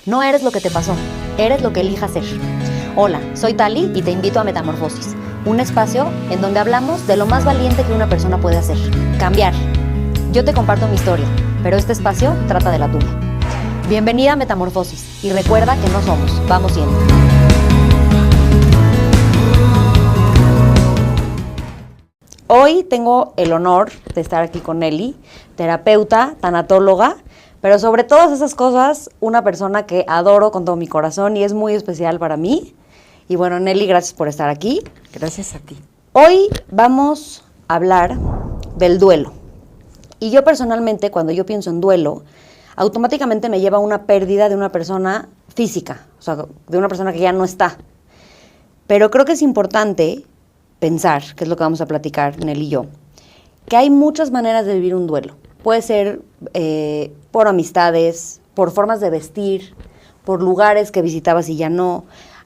No eres lo que te pasó, eres lo que elijas ser. Hola, soy Tali y te invito a Metamorfosis, un espacio en donde hablamos de lo más valiente que una persona puede hacer, cambiar. Yo te comparto mi historia, pero este espacio trata de la tuya. Bienvenida a Metamorfosis y recuerda que no somos, vamos siendo. Hoy tengo el honor de estar aquí con Nelly, terapeuta, tanatóloga, pero sobre todas esas cosas, una persona que adoro con todo mi corazón y es muy especial para mí. Y bueno, Nelly, gracias por estar aquí. Gracias a ti. Hoy vamos a hablar del duelo. Y yo personalmente, cuando yo pienso en duelo, automáticamente me lleva a una pérdida de una persona física, o sea, de una persona que ya no está. Pero creo que es importante pensar, que es lo que vamos a platicar Nelly y yo, que hay muchas maneras de vivir un duelo. Puede ser por amistades, por formas de vestir, por lugares que visitabas y ya no.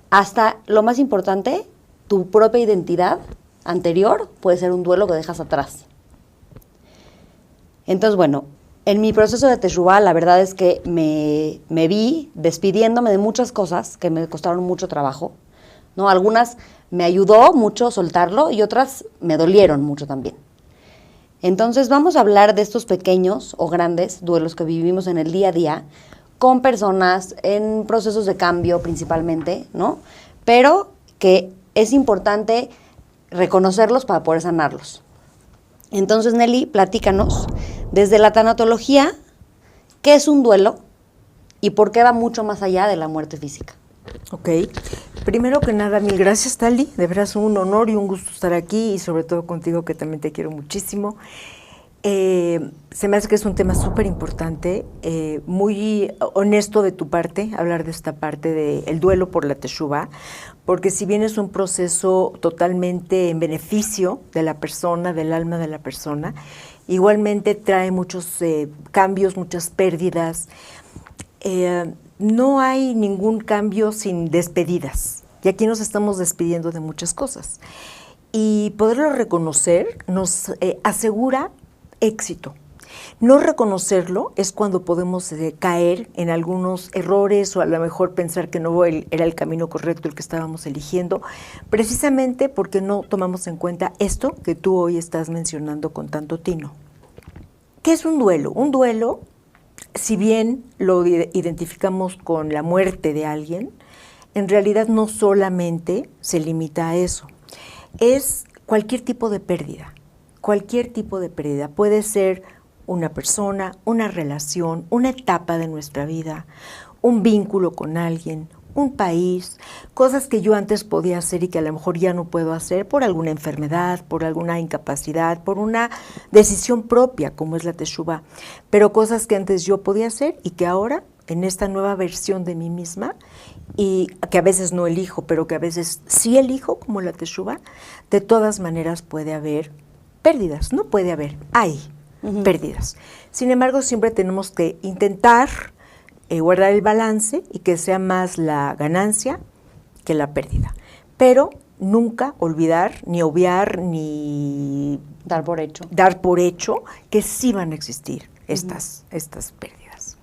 Hasta lo más importante, tu propia identidad anterior puede ser un duelo que dejas atrás. Entonces, bueno, en mi proceso de Teshuvá, la verdad es que me vi despidiéndome de muchas cosas que me costaron mucho trabajo, ¿no? Algunas me ayudó mucho soltarlo y otras me dolieron mucho también. Entonces vamos a hablar de estos pequeños o grandes duelos que vivimos en el día a día con personas en procesos de cambio principalmente, ¿no? Pero que es importante reconocerlos para poder sanarlos. Entonces, Nelly, platícanos desde la tanatología, ¿qué es un duelo y por qué va mucho más allá de la muerte física? Ok. Primero que nada, mil gracias, Tali. De veras, un honor y un gusto estar aquí y sobre todo contigo, que también te quiero muchísimo. Se me hace que es un tema súper importante, muy honesto de tu parte, hablar de esta parte del duelo por la Teshuvá, porque si bien es un proceso totalmente en beneficio de la persona, del alma de la persona, igualmente trae muchos cambios, muchas pérdidas. No hay ningún cambio sin despedidas, y aquí nos estamos despidiendo de muchas cosas. Y poderlo reconocer nos asegura éxito. No reconocerlo es cuando podemos caer en algunos errores o a lo mejor pensar que no era el camino correcto el que estábamos eligiendo, precisamente porque no tomamos en cuenta esto que tú hoy estás mencionando con tanto tino. ¿Qué es un duelo? Un duelo, si bien lo identificamos con la muerte de alguien, en realidad no solamente se limita a eso. Es cualquier tipo de pérdida. Cualquier tipo de pérdida. Puede ser una persona, una relación, una etapa de nuestra vida, un vínculo con alguien, un país, cosas que yo antes podía hacer y que a lo mejor ya no puedo hacer por alguna enfermedad, por alguna incapacidad, por una decisión propia, como es la Teshuvá, pero cosas que antes yo podía hacer y que ahora, en esta nueva versión de mí misma, y que a veces no elijo, pero que a veces sí elijo, como la Teshuvá, de todas maneras puede haber pérdidas, no puede haber, hay pérdidas. Sin embargo, siempre tenemos que intentar guardar el balance y que sea más la ganancia que la pérdida. Pero nunca olvidar, ni obviar, ni Dar por hecho. Dar por hecho que sí van a existir estas pérdidas.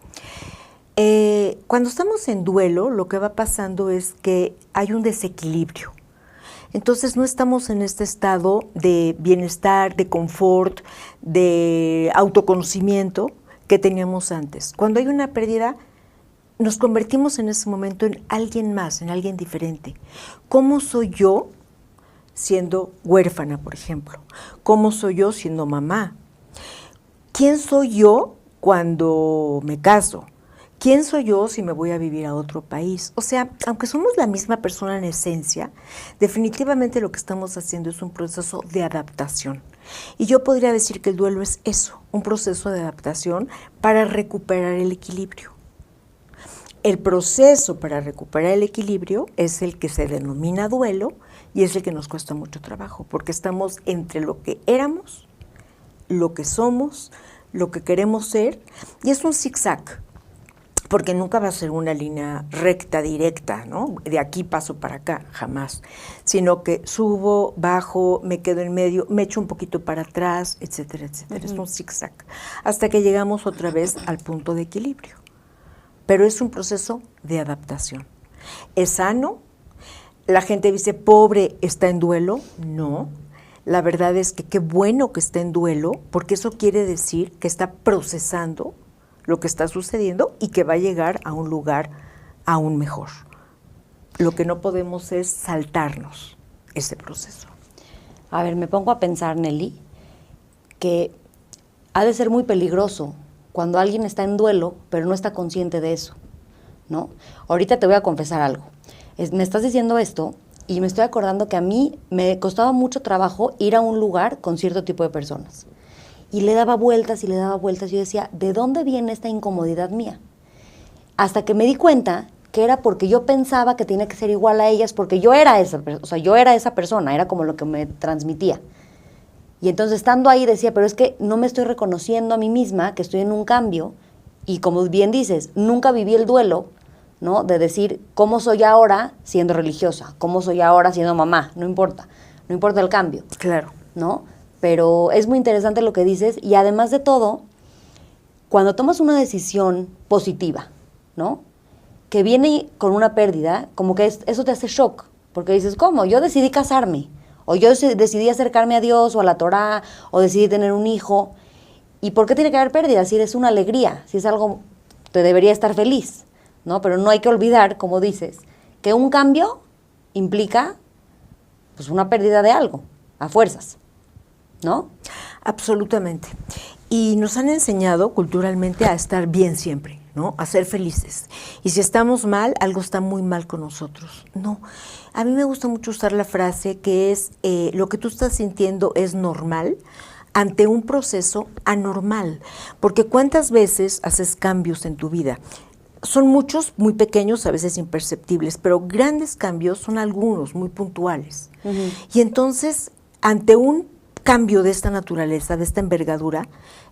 Cuando estamos en duelo, lo que va pasando es que hay un desequilibrio. Entonces no estamos en este estado de bienestar, de confort, de autoconocimiento que teníamos antes. Cuando hay una pérdida, nos convertimos en ese momento en alguien más, en alguien diferente. ¿Cómo soy yo siendo huérfana, por ejemplo? ¿Cómo soy yo siendo mamá? ¿Quién soy yo cuando me caso? ¿Quién soy yo si me voy a vivir a otro país? O sea, aunque somos la misma persona en esencia, definitivamente lo que estamos haciendo es un proceso de adaptación. Y yo podría decir que el duelo es eso, un proceso de adaptación para recuperar el equilibrio. El proceso para recuperar el equilibrio es el que se denomina duelo y es el que nos cuesta mucho trabajo, porque estamos entre lo que éramos, lo que somos, lo que queremos ser, y es un zigzag. Porque nunca va a ser una línea recta, directa, ¿no? De aquí paso para acá, jamás. Sino que subo, bajo, me quedo en medio, me echo un poquito para atrás, etcétera, etcétera. Es un zigzag. Hasta que llegamos otra vez al punto de equilibrio. Pero es un proceso de adaptación. ¿Es sano? La gente dice, pobre, ¿está en duelo? No. La verdad es que qué bueno que esté en duelo, porque eso quiere decir que está procesando lo que está sucediendo y que va a llegar a un lugar aún mejor. Lo que no podemos es saltarnos ese proceso. A ver, me pongo a pensar, Nelly, que ha de ser muy peligroso cuando alguien está en duelo, pero no está consciente de eso, ¿no? Ahorita te voy a confesar algo. Me estás diciendo esto y me estoy acordando que a mí me costaba mucho trabajo ir a un lugar con cierto tipo de personas. Y le daba vueltas y le daba vueltas. Yo decía, ¿de dónde viene esta incomodidad mía? Hasta que me di cuenta que era porque yo pensaba que tenía que ser igual a ellas, porque yo era esa persona, era como lo que me transmitía. Y entonces estando ahí decía, pero es que no me estoy reconociendo a mí misma, que estoy en un cambio, y como bien dices, nunca viví el duelo, ¿no? De decir, ¿cómo soy ahora siendo religiosa? ¿Cómo soy ahora siendo mamá? No importa el cambio. Claro. ¿No? Pero es muy interesante lo que dices, y además de todo, cuando tomas una decisión positiva, ¿no? Que viene con una pérdida, como que eso te hace shock, porque dices, ¿cómo? Yo decidí casarme, o yo decidí acercarme a Dios, o a la Torá, o decidí tener un hijo, ¿y por qué tiene que haber pérdida? Si es una alegría, si es algo, te debería estar feliz, ¿no? Pero no hay que olvidar, como dices, que un cambio implica, pues, una pérdida de algo, a fuerzas, ¿no? Absolutamente. Y nos han enseñado culturalmente a estar bien siempre, ¿no? A ser felices. Y si estamos mal, algo está muy mal con nosotros. No. A mí me gusta mucho usar la frase que es, lo que tú estás sintiendo es normal ante un proceso anormal. Porque ¿cuántas veces haces cambios en tu vida? Son muchos, muy pequeños, a veces imperceptibles, pero grandes cambios son algunos, muy puntuales. Uh-huh. Y entonces, ante un cambio de esta naturaleza, de esta envergadura,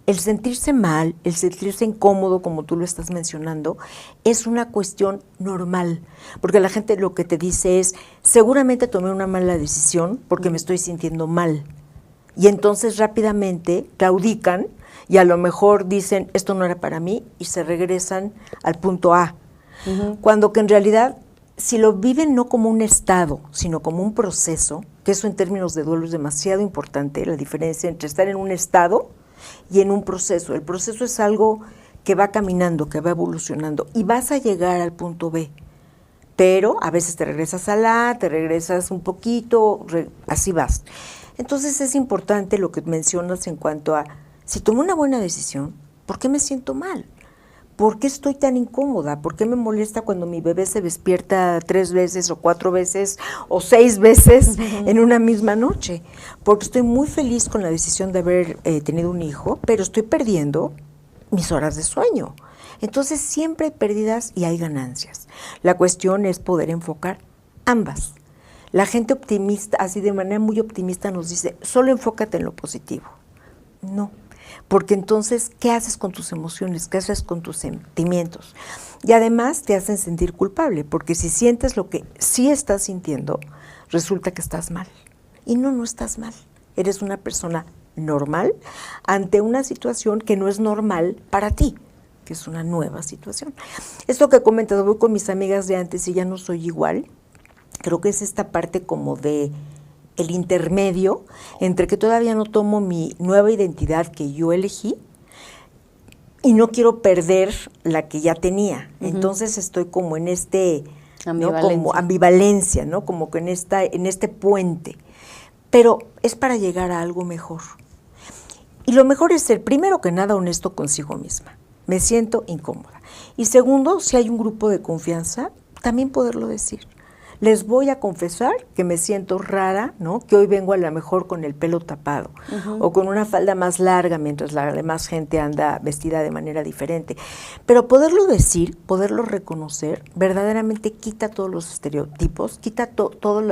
el sentirse mal, el sentirse incómodo, como tú lo estás mencionando, es una cuestión normal, porque la gente lo que te dice es, seguramente tomé una mala decisión porque me estoy sintiendo mal. Y entonces rápidamente claudican y a lo mejor dicen, esto no era para mí, y se regresan al punto A. Uh-huh. Cuando que en realidad, si lo viven no como un estado, sino como un proceso, que eso en términos de duelo es demasiado importante, la diferencia entre estar en un estado y en un proceso. El proceso es algo que va caminando, que va evolucionando, y vas a llegar al punto B. Pero a veces te regresas al A, te regresas un poquito, así vas. Entonces es importante lo que mencionas en cuanto a, si tomo una buena decisión, ¿por qué me siento mal? ¿Por qué estoy tan incómoda? ¿Por qué me molesta cuando mi bebé se despierta 3 veces o 4 veces o 6 veces en una misma noche? Porque estoy muy feliz con la decisión de haber tenido un hijo, pero estoy perdiendo mis horas de sueño. Entonces siempre hay pérdidas y hay ganancias. La cuestión es poder enfocar ambas. La gente optimista, así de manera muy optimista, nos dice, solo enfócate en lo positivo. No. Porque entonces, ¿qué haces con tus emociones? ¿Qué haces con tus sentimientos? Y además te hacen sentir culpable, porque si sientes lo que sí estás sintiendo, resulta que estás mal. Y no estás mal. Eres una persona normal ante una situación que no es normal para ti, que es una nueva situación. Esto que he comentado, voy con mis amigas de antes y ya no soy igual. Creo que es esta parte como de el intermedio entre que todavía no tomo mi nueva identidad que yo elegí y no quiero perder la que ya tenía. Uh-huh. Entonces estoy como en ambivalencia, ¿no? Como que en este puente. Pero es para llegar a algo mejor. Y lo mejor es ser, primero que nada, honesto consigo misma. Me siento incómoda. Y segundo, si hay un grupo de confianza, también poderlo decir. Les voy a confesar que me siento rara, ¿no? Que hoy vengo a lo mejor con el pelo tapado, uh-huh, o con una falda más larga mientras la demás gente anda vestida de manera diferente. Pero poderlo decir, poderlo reconocer, verdaderamente quita todos los estereotipos, quita todos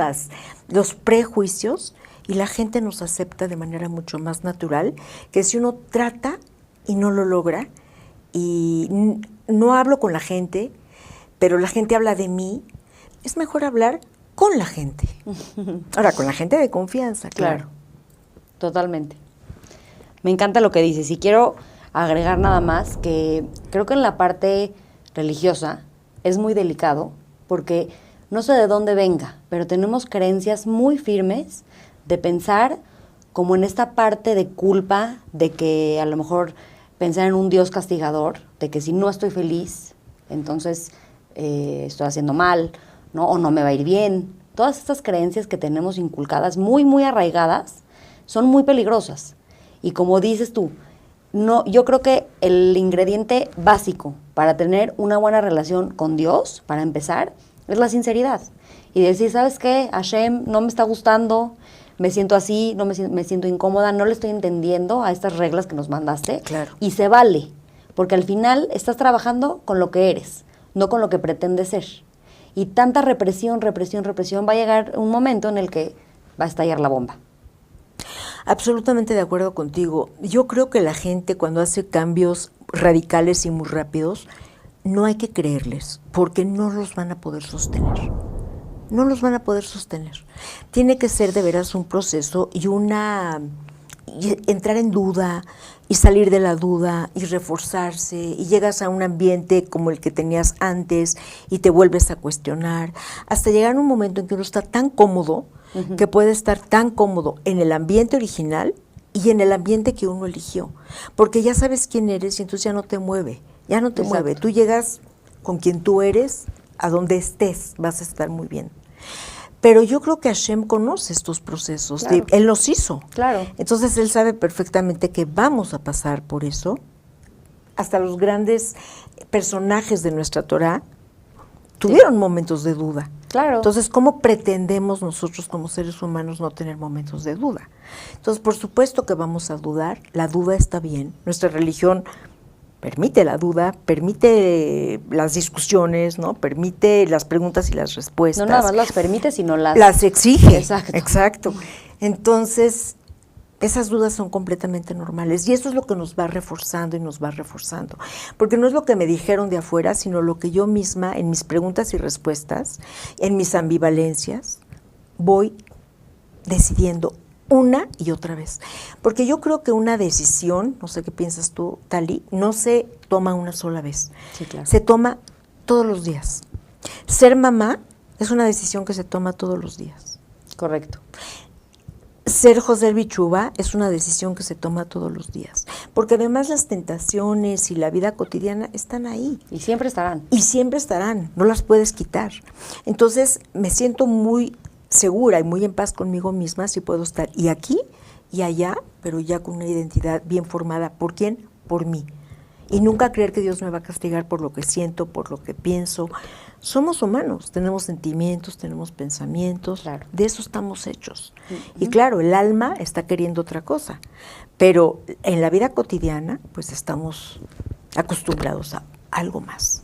los prejuicios, y la gente nos acepta de manera mucho más natural que si uno trata y no lo logra. Y no hablo con la gente, pero la gente habla de mí. Es mejor hablar con la gente. Ahora, con la gente de confianza, claro. Totalmente. Me encanta lo que dices y quiero agregar nada más que creo que en la parte religiosa es muy delicado porque no sé de dónde venga, pero tenemos creencias muy firmes de pensar como en esta parte de culpa, de que a lo mejor pensar en un Dios castigador, de que si no estoy feliz, entonces estoy haciendo mal, ¿no? O no me va a ir bien. Todas estas creencias que tenemos inculcadas, muy, muy arraigadas, son muy peligrosas. Y como dices tú, no, yo creo que el ingrediente básico para tener una buena relación con Dios, para empezar, es la sinceridad. Y decir, ¿sabes qué? Hashem, no me está gustando, me siento así, me siento incómoda, no le estoy entendiendo a estas reglas que nos mandaste. Claro. Y se vale, porque al final estás trabajando con lo que eres, no con lo que pretendes ser. Y tanta represión, va a llegar un momento en el que va a estallar la bomba. Absolutamente de acuerdo contigo. Yo creo que la gente cuando hace cambios radicales y muy rápidos, no hay que creerles, porque no los van a poder sostener. No los van a poder sostener. Tiene que ser de veras un proceso y entrar en duda y salir de la duda y reforzarse, y llegas a un ambiente como el que tenías antes y te vuelves a cuestionar, hasta llegar a un momento en que uno está tan cómodo, que puede estar tan cómodo en el ambiente original y en el ambiente que uno eligió, porque ya sabes quién eres y entonces ya no te mueve, Tú llegas con quien tú eres, a donde estés, vas a estar muy bien. Pero yo creo que Hashem conoce estos procesos, claro. Él los hizo. Claro. Entonces Él sabe perfectamente que vamos a pasar por eso. Hasta los grandes personajes de nuestra Torá tuvieron momentos de duda. Claro. Entonces, ¿cómo pretendemos nosotros como seres humanos no tener momentos de duda? Entonces, por supuesto que vamos a dudar, la duda está bien. Nuestra religión permite la duda, permite las discusiones, ¿no? Permite las preguntas y las respuestas. No nada más las permite, sino las exige. Exacto. Entonces, esas dudas son completamente normales y eso es lo que nos va reforzando y nos va reforzando. Porque no es lo que me dijeron de afuera, sino lo que yo misma, en mis preguntas y respuestas, en mis ambivalencias, voy decidiendo una y otra vez. Porque yo creo que una decisión, no sé qué piensas tú, Tali, no se toma una sola vez. Sí, claro. Se toma todos los días. Ser mamá es una decisión que se toma todos los días. Correcto. Ser José Bichuba es una decisión que se toma todos los días, porque además las tentaciones y la vida cotidiana están ahí. Y siempre estarán. Y siempre estarán, no las puedes quitar. Entonces me siento muy segura y muy en paz conmigo misma si puedo estar y aquí y allá, pero ya con una identidad bien formada. ¿Por quién? Por mí. Y nunca creer que Dios me va a castigar por lo que siento, por lo que pienso. Somos humanos, tenemos sentimientos, tenemos pensamientos, claro. De eso estamos hechos. Y claro, el alma está queriendo otra cosa, pero en la vida cotidiana pues estamos acostumbrados a algo más.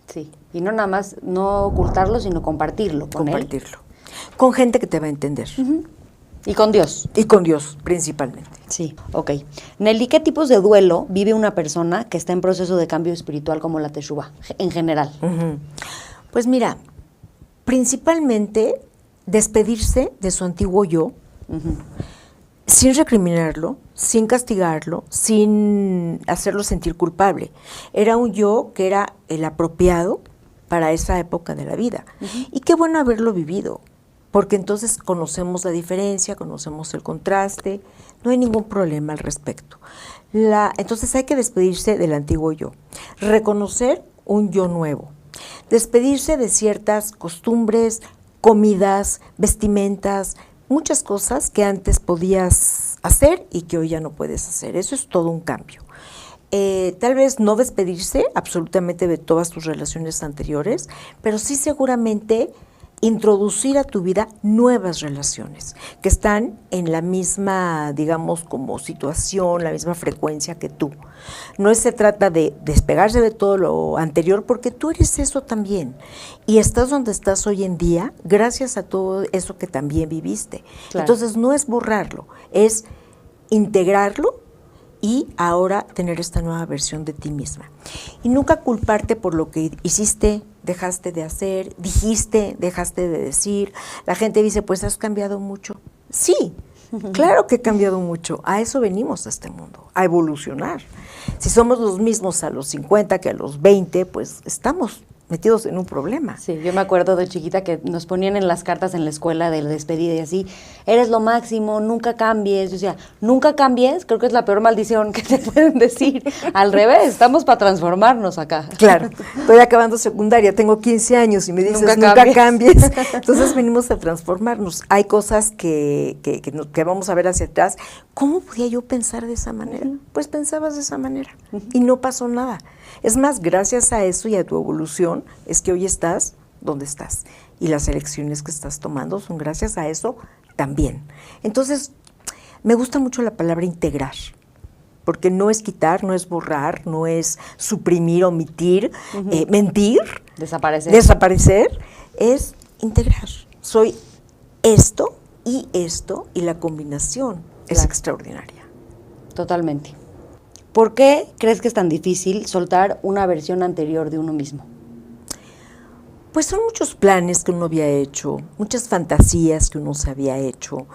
Sí, y no nada más no ocultarlo, sino compartirlo con él. Con gente que te va a entender. Y con Dios. Y con Dios, principalmente. Sí, ok. Nelly, ¿qué tipos de duelo vive una persona que está en proceso de cambio espiritual como la Teshuvá, en general? Pues mira, principalmente despedirse de su antiguo yo, sin recriminarlo, sin castigarlo, sin hacerlo sentir culpable. Era un yo que era el apropiado para esa época de la vida. Y qué bueno haberlo vivido, porque entonces conocemos la diferencia, conocemos el contraste, no hay ningún problema al respecto. Entonces hay que despedirse del antiguo yo, reconocer un yo nuevo, despedirse de ciertas costumbres, comidas, vestimentas, muchas cosas que antes podías hacer y que hoy ya no puedes hacer. Eso es todo un cambio. Tal vez no despedirse absolutamente de todas tus relaciones anteriores, pero sí seguramente introducir a tu vida nuevas relaciones que están en la misma, digamos, como situación, la misma frecuencia que tú. No se trata de despegarse de todo lo anterior, porque tú eres eso también. Y estás donde estás hoy en día gracias a todo eso que también viviste. Claro. Entonces no es borrarlo, es integrarlo y ahora tener esta nueva versión de ti misma. Y nunca culparte por lo que hiciste, dejaste de hacer, dijiste, dejaste de decir. La gente dice, pues has cambiado mucho. Sí, claro que he cambiado mucho. A eso venimos a este mundo, a evolucionar. Si somos los mismos a los 50 que a los 20, pues estamos metidos en un problema. Sí, yo me acuerdo de chiquita que nos ponían en las cartas en la escuela de la despedida y así, eres lo máximo, nunca cambies. Yo decía, nunca cambies, creo que es la peor maldición que te pueden decir. Al revés, estamos para transformarnos acá. Claro, estoy acabando secundaria, tengo 15 años y me dices, nunca cambies. Entonces venimos a transformarnos. Hay cosas que vamos a ver hacia atrás. ¿Cómo podía yo pensar de esa manera? Pues pensabas de esa manera y no pasó nada. Es más, gracias a eso y a tu evolución es que hoy estás donde estás. Y las elecciones que estás tomando son gracias a eso también. Entonces, me gusta mucho la palabra integrar, porque no es quitar, no es borrar, no es suprimir, omitir, mentir, desaparecer, es integrar. Soy esto y la combinación es extraordinaria. Totalmente. ¿Por qué crees que es tan difícil soltar una versión anterior de uno mismo? Pues son muchos planes que uno había hecho, muchas fantasías que uno se había hecho.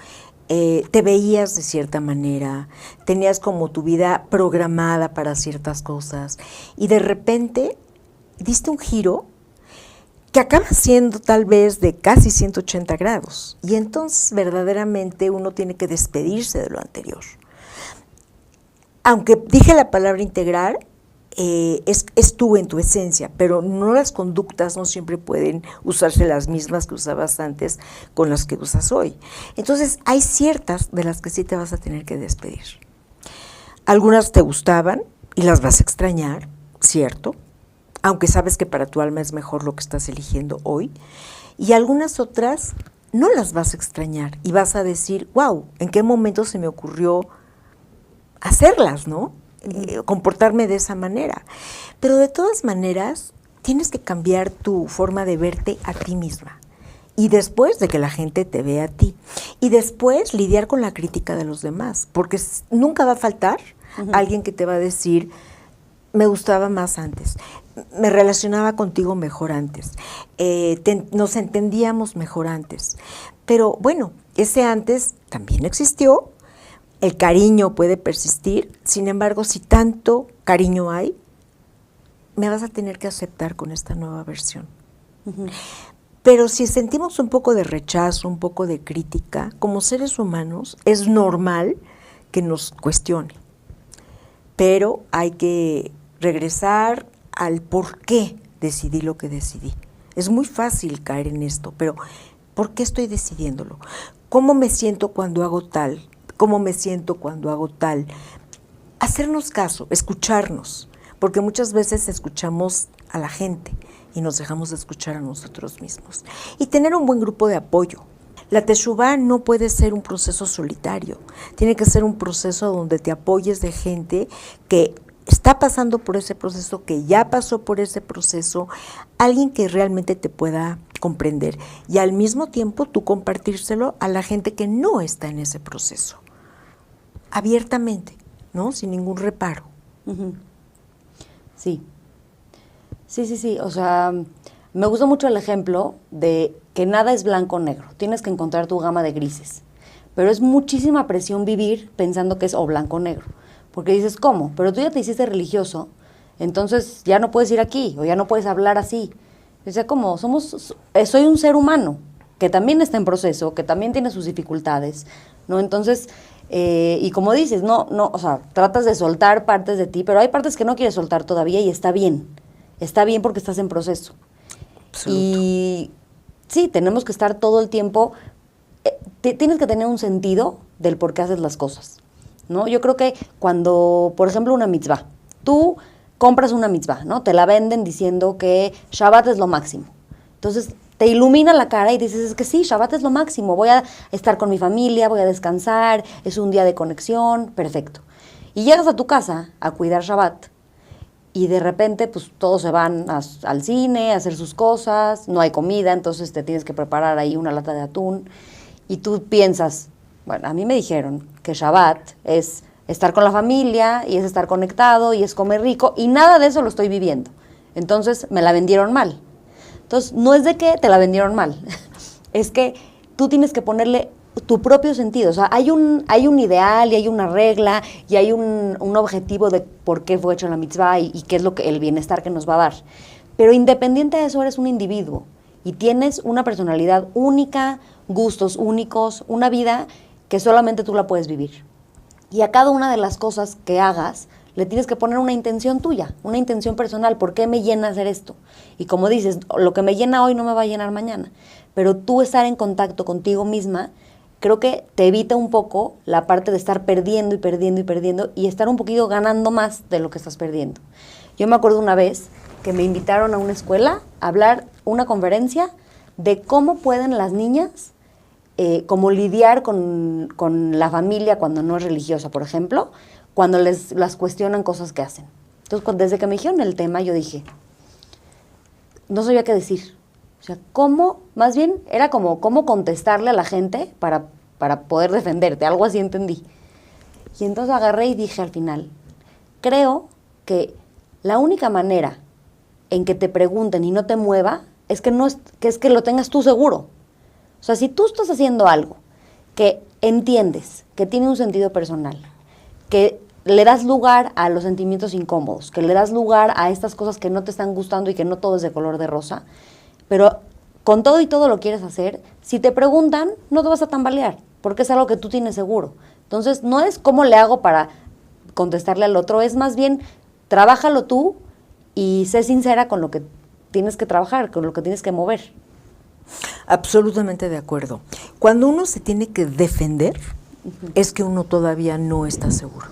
Te veías de cierta manera, tenías como tu vida programada para ciertas cosas y de repente diste un giro que acaba siendo tal vez de casi 180 grados y entonces verdaderamente uno tiene que despedirse de lo anterior. Aunque dije la palabra integrar, es tú en tu esencia, pero no las conductas no siempre pueden usarse las mismas que usabas antes con las que usas hoy. Entonces hay ciertas de las que sí te vas a tener que despedir. Algunas te gustaban y las vas a extrañar, cierto, aunque sabes que para tu alma es mejor lo que estás eligiendo hoy, y algunas otras no las vas a extrañar y vas a decir, wow, ¿en qué momento se me ocurrió hacerlas, no? Comportarme de esa manera. Pero de todas maneras, tienes que cambiar tu forma de verte a ti misma. Y después de que la gente te vea a ti. Y después lidiar con la crítica de los demás. Porque nunca va a faltar alguien que te va a decir, me gustaba más antes, me relacionaba contigo mejor antes, nos entendíamos mejor antes. Pero bueno, ese antes también existió. El cariño puede persistir, sin embargo, si tanto cariño hay, me vas a tener que aceptar con esta nueva versión. Pero si sentimos un poco de rechazo, un poco de crítica, como seres humanos, es normal que nos cuestione. Pero hay que regresar al por qué decidí lo que decidí. Es muy fácil caer en esto, pero ¿por qué estoy decidiéndolo? ¿Cómo me siento cuando hago tal? ¿Cómo me siento cuando hago tal? Hacernos caso, escucharnos, porque muchas veces escuchamos a la gente y nos dejamos de escuchar a nosotros mismos. Y tener un buen grupo de apoyo. La Teshuvá no puede ser un proceso solitario, tiene que ser un proceso donde te apoyes de gente que está pasando por ese proceso, que ya pasó por ese proceso, alguien que realmente te pueda comprender y al mismo tiempo tú compartírselo a la gente que no está en ese proceso. Abiertamente, ¿no? Sin ningún reparo. Sí. Sí. O sea, me gusta mucho el ejemplo de que nada es blanco o negro. Tienes que encontrar tu gama de grises. Pero es muchísima presión vivir pensando que es o blanco o negro. Porque dices, ¿cómo? Pero tú ya te hiciste religioso, entonces ya no puedes ir aquí o ya no puedes hablar así. O sea, ¿cómo? Soy un ser humano que también está en proceso, que también tiene sus dificultades, ¿no? Entonces, y como dices, o sea, tratas de soltar partes de ti, pero hay partes que no quieres soltar todavía y está bien porque estás en proceso. Absoluto. Y sí, tenemos que estar todo el tiempo, tienes que tener un sentido del por qué haces las cosas, ¿no? Yo creo que cuando, por ejemplo, una mitzvah, tú compras una mitzvah, ¿no? Te la venden diciendo que Shabbat es lo máximo. Entonces, te ilumina la cara y dices, es que sí, Shabbat es lo máximo, voy a estar con mi familia, voy a descansar, es un día de conexión, perfecto. Y llegas a tu casa a cuidar Shabbat y de repente, pues, todos se van al cine, a hacer sus cosas, no hay comida, entonces te tienes que preparar ahí una lata de atún y tú piensas, bueno, a mí me dijeron que Shabbat es estar con la familia y es estar conectado y es comer rico y nada de eso lo estoy viviendo. Entonces me la vendieron mal. Entonces no es de que te la vendieron mal, es que tú tienes que ponerle tu propio sentido. O sea, hay un ideal y hay una regla y hay un objetivo de por qué fue hecho la mitzvah y qué es el bienestar que nos va a dar. Pero independiente de eso, eres un individuo y tienes una personalidad única, gustos únicos, una vida que solamente tú la puedes vivir. Y a cada una de las cosas que hagas, le tienes que poner una intención tuya, una intención personal. ¿Por qué me llena hacer esto? Y como dices, lo que me llena hoy no me va a llenar mañana. Pero tú estar en contacto contigo misma, creo que te evita un poco la parte de estar perdiendo y perdiendo y perdiendo y estar un poquito ganando más de lo que estás perdiendo. Yo me acuerdo una vez que me invitaron a una escuela a hablar una conferencia de cómo pueden las niñas como lidiar con la familia cuando no es religiosa, por ejemplo, cuando las cuestionan cosas que hacen. Entonces, desde que me dijeron el tema, yo dije, no sabía qué decir. O sea, más bien, era como cómo contestarle a la gente para poder defenderte, algo así entendí. Y entonces agarré y dije al final, creo que la única manera en que te pregunten y no te mueva es que lo tengas tú seguro. O sea, si tú estás haciendo algo que entiendes, que tiene un sentido personal, que le das lugar a los sentimientos incómodos, que le das lugar a estas cosas que no te están gustando y que no todo es de color de rosa, pero con todo y todo lo quieres hacer, si te preguntan, no te vas a tambalear, porque es algo que tú tienes seguro. Entonces, no es cómo le hago para contestarle al otro, es más bien, trabájalo tú y sé sincera con lo que tienes que trabajar, con lo que tienes que mover. Absolutamente de acuerdo. Cuando uno se tiene que defender, es que uno todavía no está seguro.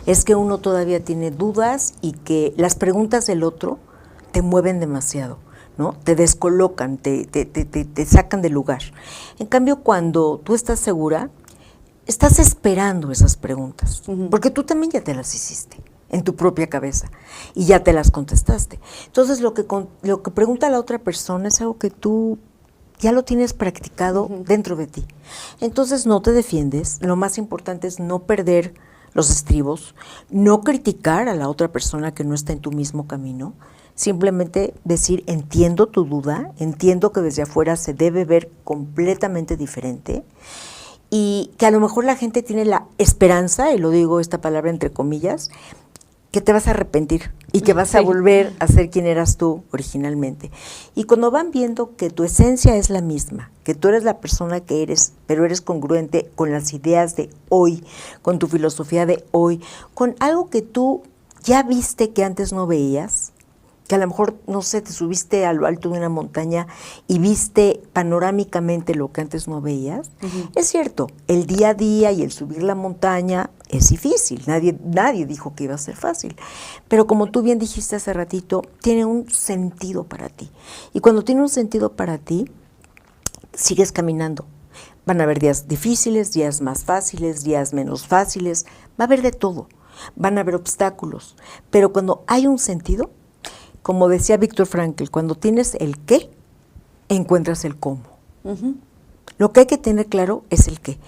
Es que uno todavía tiene dudas y que las preguntas del otro te mueven demasiado, ¿no? Te descolocan, te sacan del lugar. En cambio, cuando tú estás segura, estás esperando esas preguntas, porque tú también ya te las hiciste en tu propia cabeza y ya te las contestaste. Entonces, lo que pregunta la otra persona es algo que tú ya lo tienes practicado dentro de ti. Entonces no te defiendes, lo más importante es no perder los estribos, no criticar a la otra persona que no está en tu mismo camino, simplemente decir, entiendo tu duda, entiendo que desde afuera se debe ver completamente diferente y que a lo mejor la gente tiene la esperanza, y lo digo esta palabra entre comillas, que te vas a arrepentir y que vas a volver a ser quien eras tú originalmente. Y cuando van viendo que tu esencia es la misma, que tú eres la persona que eres, pero eres congruente con las ideas de hoy, con tu filosofía de hoy, con algo que tú ya viste que antes no veías, que a lo mejor, no sé, te subiste a lo alto de una montaña y viste panorámicamente lo que antes no veías. Es cierto, el día a día y el subir la montaña es difícil, nadie dijo que iba a ser fácil, pero como tú bien dijiste hace ratito, tiene un sentido para ti. Y cuando tiene un sentido para ti, sigues caminando. Van a haber días difíciles, días más fáciles, días menos fáciles, va a haber de todo, van a haber obstáculos, pero cuando hay un sentido, como decía Viktor Frankl, cuando tienes el qué, encuentras el cómo. Lo que hay que tener claro es el qué.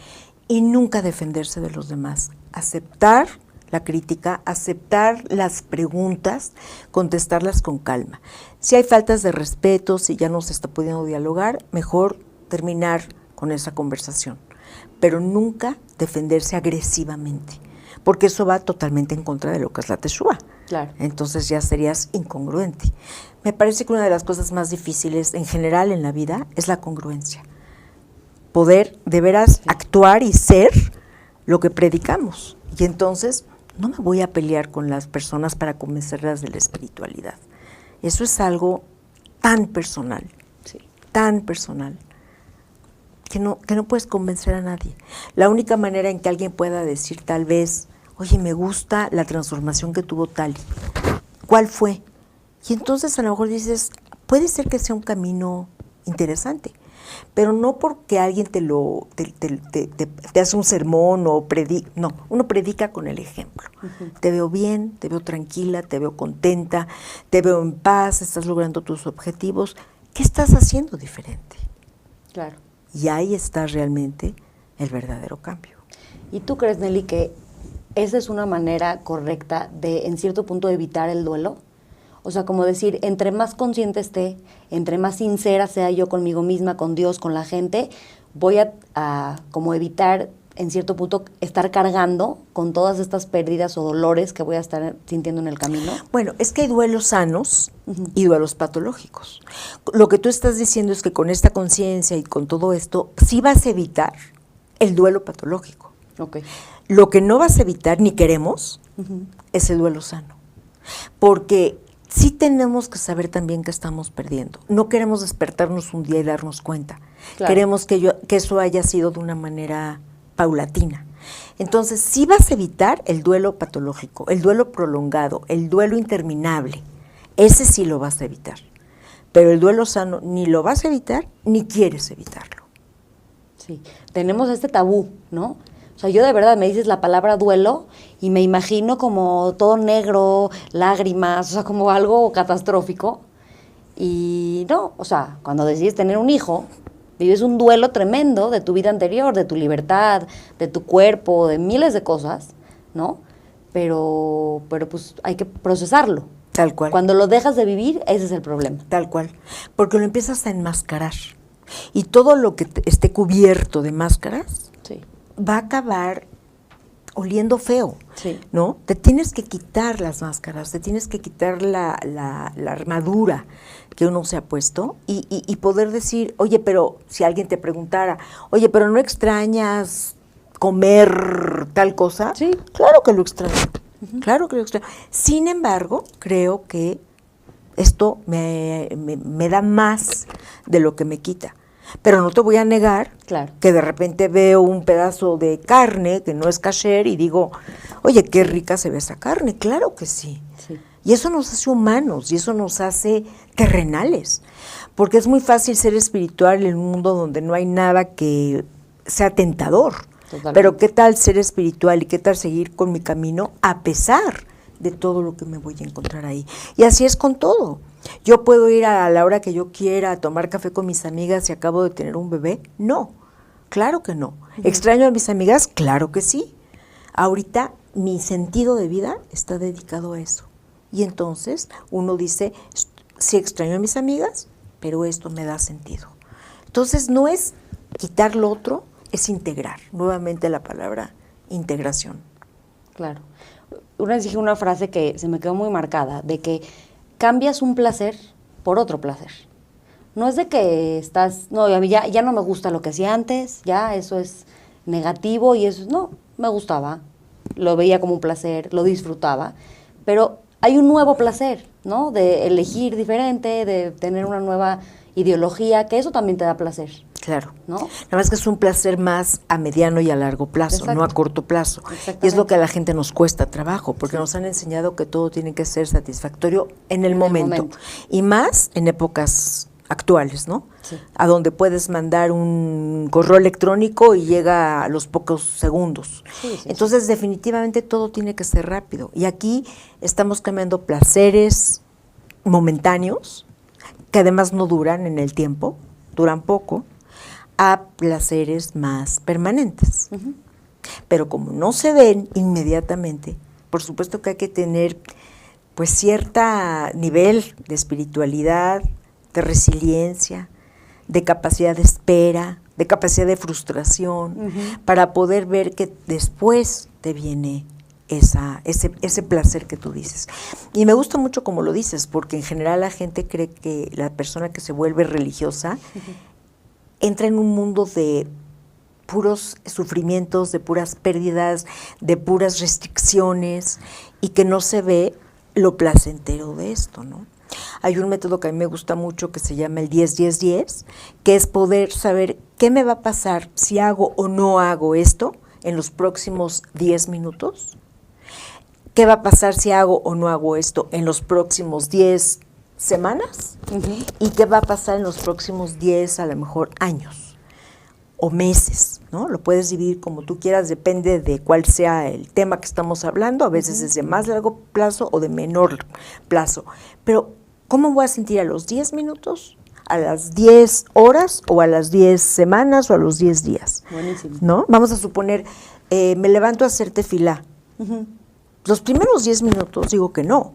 Y nunca defenderse de los demás. Aceptar la crítica, aceptar las preguntas, contestarlas con calma. Si hay faltas de respeto, si ya no se está pudiendo dialogar, mejor terminar con esa conversación. Pero nunca defenderse agresivamente, porque eso va totalmente en contra de lo que es la Teshuvá. Claro. Entonces ya serías incongruente. Me parece que una de las cosas más difíciles en general en la vida es la congruencia. Poder de veras actuar y ser lo que predicamos. Y entonces no me voy a pelear con las personas para convencerlas de la espiritualidad. Eso es algo tan personal, tan personal, que no puedes convencer a nadie. La única manera en que alguien pueda decir tal vez, oye, me gusta la transformación que tuvo Tali. ¿Cuál fue? Y entonces a lo mejor dices, puede ser que sea un camino interesante, pero no porque alguien te hace un sermón o predica. No, uno predica con el ejemplo. Te veo bien, te veo tranquila, te veo contenta, te veo en paz, estás logrando tus objetivos. ¿Qué estás haciendo diferente? Claro. Y ahí está realmente el verdadero cambio. ¿Y tú crees, Nelly, que esa es una manera correcta de, en cierto punto, evitar el duelo? O sea, como decir, entre más consciente esté, entre más sincera sea yo conmigo misma, con Dios, con la gente, voy a como evitar en cierto punto, estar cargando con todas estas pérdidas o dolores que voy a estar sintiendo en el camino? Bueno, es que hay duelos sanos y duelos patológicos. Lo que tú estás diciendo es que con esta conciencia y con todo esto, sí vas a evitar el duelo patológico. Okay. Lo que no vas a evitar, ni queremos, es el duelo sano. Porque sí tenemos que saber también que estamos perdiendo. No queremos despertarnos un día y darnos cuenta. Claro. Queremos que eso haya sido de una manera paulatina. Entonces, sí vas a evitar el duelo patológico, el duelo prolongado, el duelo interminable. Ese sí lo vas a evitar. Pero el duelo sano ni lo vas a evitar, ni quieres evitarlo. Sí, tenemos este tabú, ¿no? O sea, yo de verdad me dices la palabra duelo y me imagino como todo negro, lágrimas, o sea, como algo catastrófico. Y no, o sea, cuando decides tener un hijo, vives un duelo tremendo de tu vida anterior, de tu libertad, de tu cuerpo, de miles de cosas, ¿no? Pero pues hay que procesarlo. Tal cual. Cuando lo dejas de vivir, ese es el problema. Tal cual. Porque lo empiezas a enmascarar. Y todo lo que esté cubierto de máscaras va a acabar oliendo feo, ¿no? Te tienes que quitar las máscaras, te tienes que quitar la armadura que uno se ha puesto y poder decir, oye, pero si alguien te preguntara, oye, pero ¿no extrañas comer tal cosa? Sí. Claro que lo extraño, claro que lo extraño. Sin embargo, creo que esto me da más de lo que me quita. Pero no te voy a negar que de repente veo un pedazo de carne que no es kasher y digo, oye, qué rica se ve esa carne. Claro que sí. Y eso nos hace humanos y eso nos hace terrenales. Porque es muy fácil ser espiritual en un mundo donde no hay nada que sea tentador. Totalmente. Pero ¿qué tal ser espiritual y qué tal seguir con mi camino a pesar de todo lo que me voy a encontrar ahí? Y así es con todo. ¿Yo puedo ir a la hora que yo quiera a tomar café con mis amigas si acabo de tener un bebé? No, claro que no. ¿Extraño a mis amigas? Claro que sí. Ahorita mi sentido de vida está dedicado a eso. Y entonces uno dice, sí extraño a mis amigas, pero esto me da sentido. Entonces no es quitar lo otro, es integrar. Nuevamente la palabra integración. Claro. Una vez dije una frase que se me quedó muy marcada, de que cambias un placer por otro placer. No es de que estás, no, a mí ya no me gusta lo que hacía antes, ya eso es negativo y eso, no, me gustaba, lo veía como un placer, lo disfrutaba, pero hay un nuevo placer, ¿no? De elegir diferente, de tener una nueva ideología, que eso también te da placer. Claro, ¿no? Nada más que es un placer más a mediano y a largo plazo, Exacto. no a corto plazo. Y es lo que a la gente nos cuesta trabajo, porque nos han enseñado que todo tiene que ser satisfactorio en el momento. Y más en épocas actuales, ¿no? Sí. A donde puedes mandar un correo electrónico y llega a los pocos segundos. Entonces, definitivamente todo tiene que ser rápido. Y aquí estamos cambiando placeres momentáneos, que además no duran en el tiempo, duran poco, a placeres más permanentes. Pero como no se ven inmediatamente, por supuesto que hay que tener pues cierto nivel de espiritualidad, de resiliencia, de capacidad de espera, de capacidad de frustración, para poder ver que después te viene ese placer que tú dices. Y me gusta mucho como lo dices, porque en general la gente cree que la persona que se vuelve religiosa entra en un mundo de puros sufrimientos, de puras pérdidas, de puras restricciones, y que no se ve lo placentero de esto, ¿no? Hay un método que a mí me gusta mucho que se llama el 10-10-10, que es poder saber qué me va a pasar si hago o no hago esto en los próximos 10 minutos, qué va a pasar si hago o no hago esto en los próximos 10 semanas y qué va a pasar en los próximos 10, a lo mejor, años o meses, ¿no? Lo puedes dividir como tú quieras, depende de cuál sea el tema que estamos hablando, a veces es de más largo plazo o de menor plazo. Pero, ¿cómo voy a sentir a los 10 minutos, a las 10 horas o a las 10 semanas o a los 10 días? Buenísimo. ¿No? Vamos a suponer, me levanto a hacer tefilá. Los primeros 10 minutos digo que no.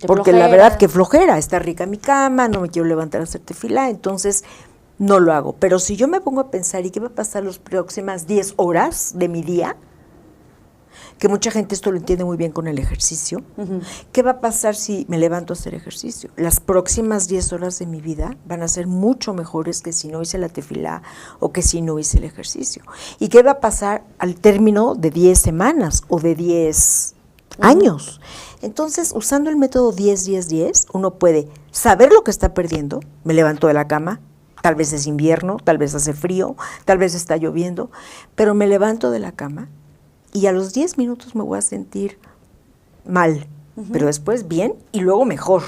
Porque la verdad que flojera, está rica mi cama, no me quiero levantar a hacer tefilá, entonces no lo hago. Pero si yo me pongo a pensar, ¿y qué va a pasar las próximas 10 horas de mi día? Que mucha gente esto lo entiende muy bien con el ejercicio. ¿Qué va a pasar si me levanto a hacer ejercicio? Las próximas 10 horas de mi vida van a ser mucho mejores que si no hice la tefilá o que si no hice el ejercicio. ¿Y qué va a pasar al término de 10 semanas o de 10 años? Entonces, usando el método 10-10-10, uno puede saber lo que está perdiendo. Me levanto de la cama, tal vez es invierno, tal vez hace frío, tal vez está lloviendo, pero me levanto de la cama y a los 10 minutos me voy a sentir mal, pero después bien y luego mejor.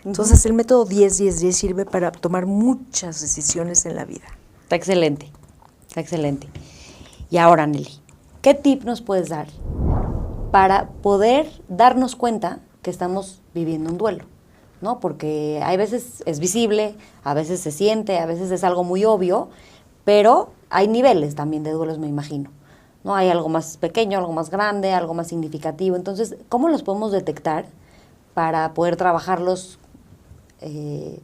Entonces, el método 10-10-10 sirve para tomar muchas decisiones en la vida. Está excelente, está excelente. Y ahora, Nelly, ¿qué tip nos puedes dar para poder darnos cuenta que estamos viviendo un duelo? ¿No? Porque hay veces es visible, a veces se siente, a veces es algo muy obvio, pero hay niveles también de duelos, me imagino. ¿No? Hay algo más pequeño, algo más grande, algo más significativo. Entonces, ¿cómo los podemos detectar para poder trabajarlos,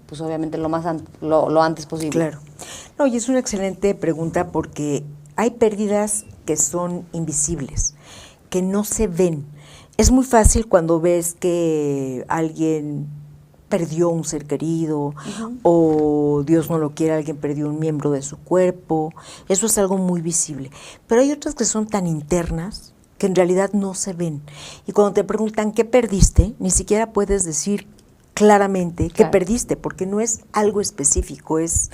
pues obviamente lo antes posible? Claro. No, y es una excelente pregunta porque hay pérdidas que son invisibles, que no se ven. Es muy fácil cuando ves que alguien perdió un ser querido o, Dios no lo quiera, alguien perdió un miembro de su cuerpo. Eso es algo muy visible. Pero hay otras que son tan internas que en realidad no se ven. Y cuando te preguntan qué perdiste, ni siquiera puedes decir claramente qué perdiste, porque no es algo específico, es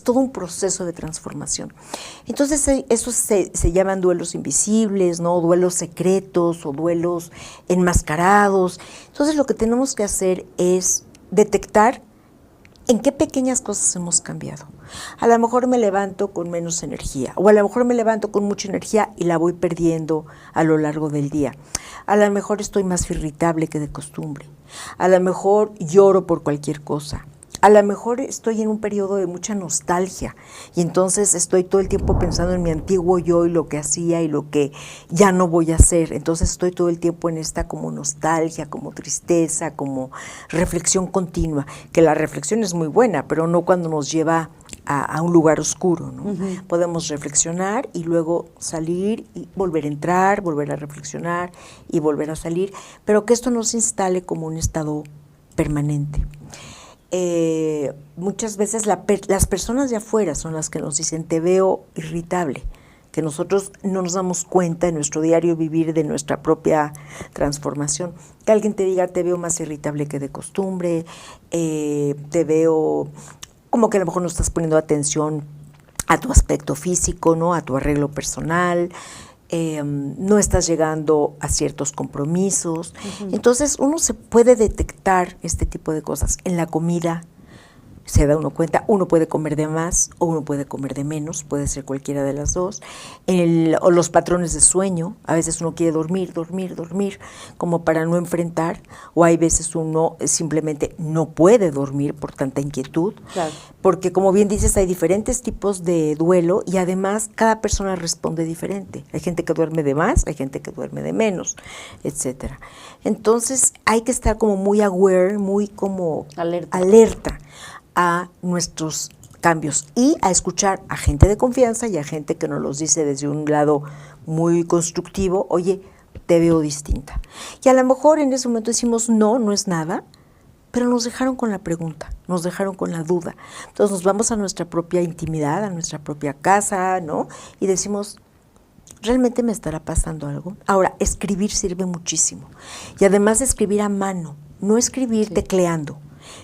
todo un proceso de transformación. Entonces, esos se llaman duelos invisibles, ¿no? Duelos secretos o duelos enmascarados. Entonces, lo que tenemos que hacer es detectar en qué pequeñas cosas hemos cambiado. A lo mejor me levanto con menos energía, o a lo mejor me levanto con mucha energía y la voy perdiendo a lo largo del día. A lo mejor estoy más irritable que de costumbre. A lo mejor lloro por cualquier cosa. A lo mejor estoy en un periodo de mucha nostalgia y entonces estoy todo el tiempo pensando en mi antiguo yo y lo que hacía y lo que ya no voy a hacer. Entonces estoy todo el tiempo en esta como nostalgia, como tristeza, como reflexión continua, que la reflexión es muy buena, pero no cuando nos lleva a un lugar oscuro, ¿no? Podemos reflexionar y luego salir y volver a entrar, volver a reflexionar y volver a salir, pero que esto no se instale como un estado permanente. Muchas veces las personas de afuera son las que nos dicen te veo irritable, que nosotros no nos damos cuenta en nuestro diario vivir de nuestra propia transformación. Que alguien te diga te veo más irritable que de costumbre, te veo como que a lo mejor no estás poniendo atención a tu aspecto físico, ¿no? A tu arreglo personal, no estás llegando a ciertos compromisos. Entonces uno se puede detectar este tipo de cosas en la comida. Se da uno cuenta, uno puede comer de más o uno puede comer de menos, puede ser cualquiera de las dos. O los patrones de sueño, a veces uno quiere dormir, como para no enfrentar, o hay veces uno simplemente no puede dormir por tanta inquietud, porque como bien dices, hay diferentes tipos de duelo y además cada persona responde diferente. Hay gente que duerme de más, hay gente que duerme de menos, etcétera. Entonces hay que estar como muy aware, muy como alerta a nuestros cambios y a escuchar a gente de confianza y a gente que nos los dice desde un lado muy constructivo, oye, te veo distinta. Y a lo mejor en ese momento decimos, no es nada, pero nos dejaron con la pregunta, nos dejaron con la duda. Entonces nos vamos a nuestra propia intimidad, a nuestra propia casa, ¿no? Y decimos, ¿realmente me estará pasando algo? Ahora, escribir sirve muchísimo. Y además de escribir a mano, no escribir tecleando,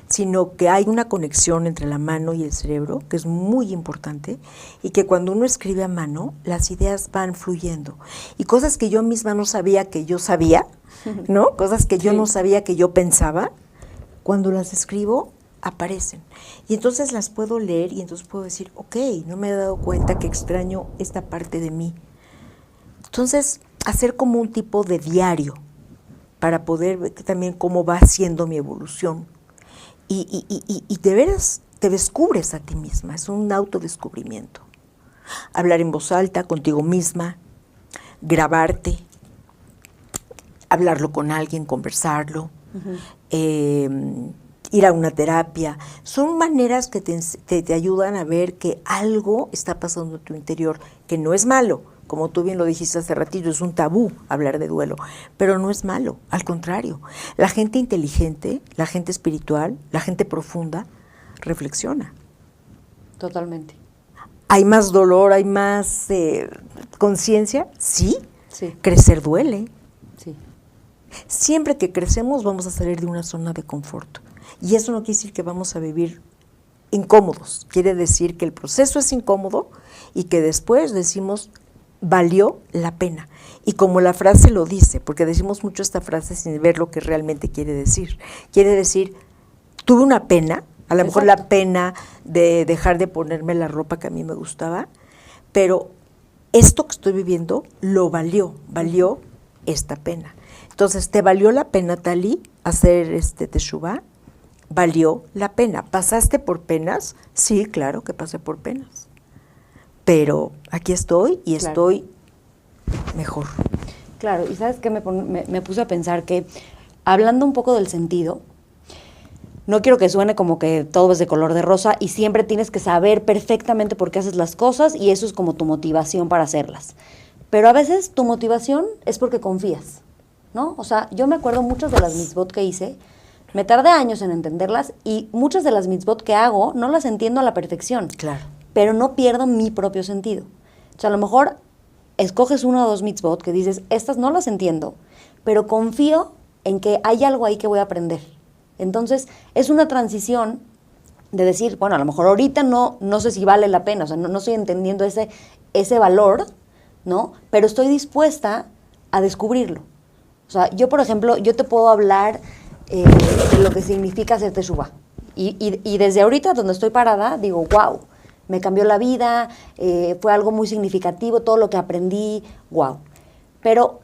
sino que hay una conexión entre la mano y el cerebro, que es muy importante, y que cuando uno escribe a mano, las ideas van fluyendo. Y cosas que yo misma no sabía que yo sabía, ¿no? Cosas que yo no sabía que yo pensaba, cuando las escribo, aparecen. Y entonces las puedo leer y entonces puedo decir, ok, no me he dado cuenta que extraño esta parte de mí. Entonces, hacer como un tipo de diario para poder ver también cómo va siendo mi evolución. Y de veras te descubres a ti misma, es un autodescubrimiento. Hablar en voz alta contigo misma, grabarte, hablarlo con alguien, conversarlo, ir a una terapia. Son maneras que te ayudan a ver que algo está pasando en tu interior, que no es malo. Como tú bien lo dijiste hace ratito, es un tabú hablar de duelo, pero no es malo, al contrario. La gente inteligente, la gente espiritual, la gente profunda, reflexiona. Totalmente. ¿Hay más dolor, hay más conciencia? Sí. Sí. Crecer duele. Sí. Siempre que crecemos vamos a salir de una zona de confort. Y eso no quiere decir que vamos a vivir incómodos. Quiere decir que el proceso es incómodo y que después decimos, valió la pena. Y como la frase lo dice, porque decimos mucho esta frase sin ver lo que realmente quiere decir. Quiere decir, tuve una pena, a lo mejor la pena de dejar de ponerme la ropa que a mí me gustaba, pero esto que estoy viviendo lo valió esta pena. Entonces, ¿te valió la pena, Tali, hacer teshuvá? Valió la pena. ¿Pasaste por penas? Sí, claro que pasé por penas. Pero aquí estoy y estoy mejor. Claro, y ¿sabes qué? Me puse a pensar que, hablando un poco del sentido, no quiero que suene como que todo es de color de rosa y siempre tienes que saber perfectamente por qué haces las cosas y eso es como tu motivación para hacerlas. Pero a veces tu motivación es porque confías, ¿no? O sea, yo me acuerdo muchas de las mitzvot que hice, me tardé años en entenderlas y muchas de las mitzvot que hago no las entiendo a la perfección. Claro. Pero no pierdo mi propio sentido. O sea, a lo mejor escoges una o dos mitzvot que dices, estas no las entiendo, pero confío en que hay algo ahí que voy a aprender. Entonces, es una transición de decir, bueno, a lo mejor ahorita no sé si vale la pena, o sea, no estoy entendiendo ese valor, ¿no? Pero estoy dispuesta a descubrirlo. O sea, yo, por ejemplo, yo te puedo hablar de lo que significa hacer teshuvá. Y desde ahorita, donde estoy parada, digo, wow, me cambió la vida, fue algo muy significativo, todo lo que aprendí, wow. Pero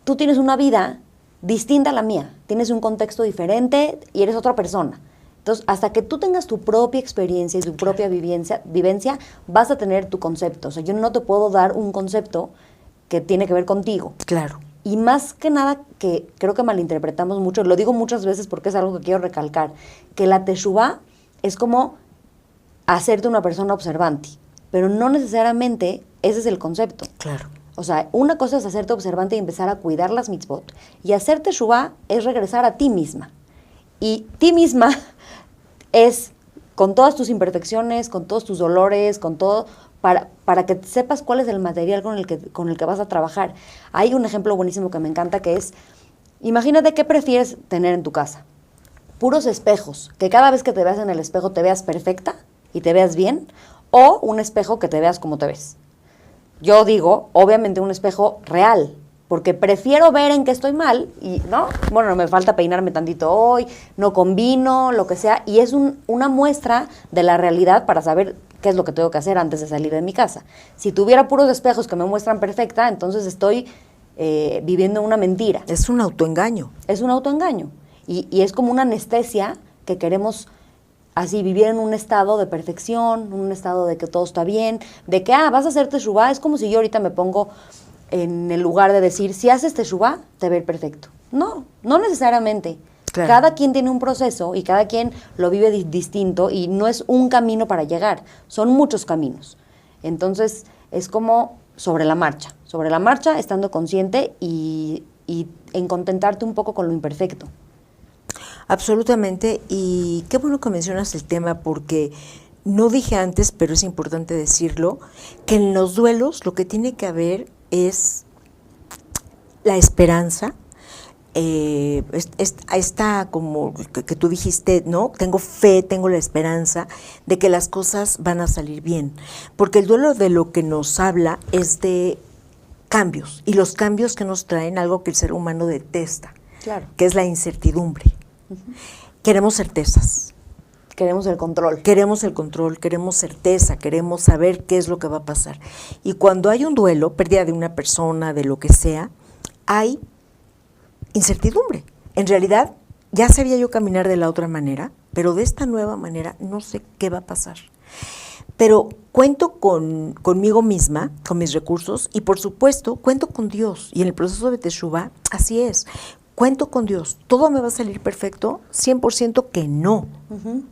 tú tienes una vida distinta a la mía, tienes un contexto diferente y eres otra persona. Entonces, hasta que tú tengas tu propia experiencia y tu propia vivencia, vas a tener tu concepto. O sea, yo no te puedo dar un concepto que tiene que ver contigo. Claro. Y más que nada, que creo que malinterpretamos mucho, lo digo muchas veces porque es algo que quiero recalcar, que la teshuvá es como hacerte una persona observante, pero no necesariamente ese es el concepto. Claro. O sea, una cosa es hacerte observante y empezar a cuidar las mitzvot, y hacer teshuvá es regresar a ti misma. Y ti misma es con todas tus imperfecciones, con todos tus dolores, con todo, para que sepas cuál es el material con el que vas a trabajar. Hay un ejemplo buenísimo que me encanta, que es, imagínate qué prefieres tener en tu casa. Puros espejos, que cada vez que te veas en el espejo te veas perfecta y te veas bien, o un espejo que te veas como te ves. Yo digo, obviamente un espejo real, porque prefiero ver en qué estoy mal, y no, bueno, me falta peinarme tantito hoy, no combino, lo que sea, y es una muestra de la realidad para saber qué es lo que tengo que hacer antes de salir de mi casa. Si tuviera puros espejos que me muestran perfecta, entonces estoy viviendo una mentira. Es un autoengaño. Es un autoengaño, y es como una anestesia que queremos así vivir en un estado de perfección, un estado de que todo está bien, de que, vas a hacer teshuvá. Es como si yo ahorita me pongo en el lugar de decir, si haces teshuvá, te va a ir perfecto. No necesariamente. Claro. Cada quien tiene un proceso y cada quien lo vive distinto y no es un camino para llegar, son muchos caminos. Entonces, es como sobre la marcha, estando consciente y en contentarte un poco con lo imperfecto. Absolutamente, y qué bueno que mencionas el tema, porque no dije antes, pero es importante decirlo, que en los duelos lo que tiene que haber es la esperanza, esta como que tú dijiste, ¿no? Tengo fe, tengo la esperanza de que las cosas van a salir bien, porque el duelo de lo que nos habla es de cambios, y los cambios que nos traen algo que el ser humano detesta, claro, que es la incertidumbre. Queremos certezas. Queremos el control. Queremos certeza, queremos saber qué es lo que va a pasar. Y cuando hay un duelo, pérdida de una persona, de lo que sea, hay incertidumbre. En realidad, ya sabía yo caminar de la otra manera, pero de esta nueva manera no sé qué va a pasar. Pero cuento conmigo misma, con mis recursos, y por supuesto cuento con Dios. Y en el proceso de teshuvá, así es. cuento con Dios, ¿todo me va a salir perfecto? 100% que no.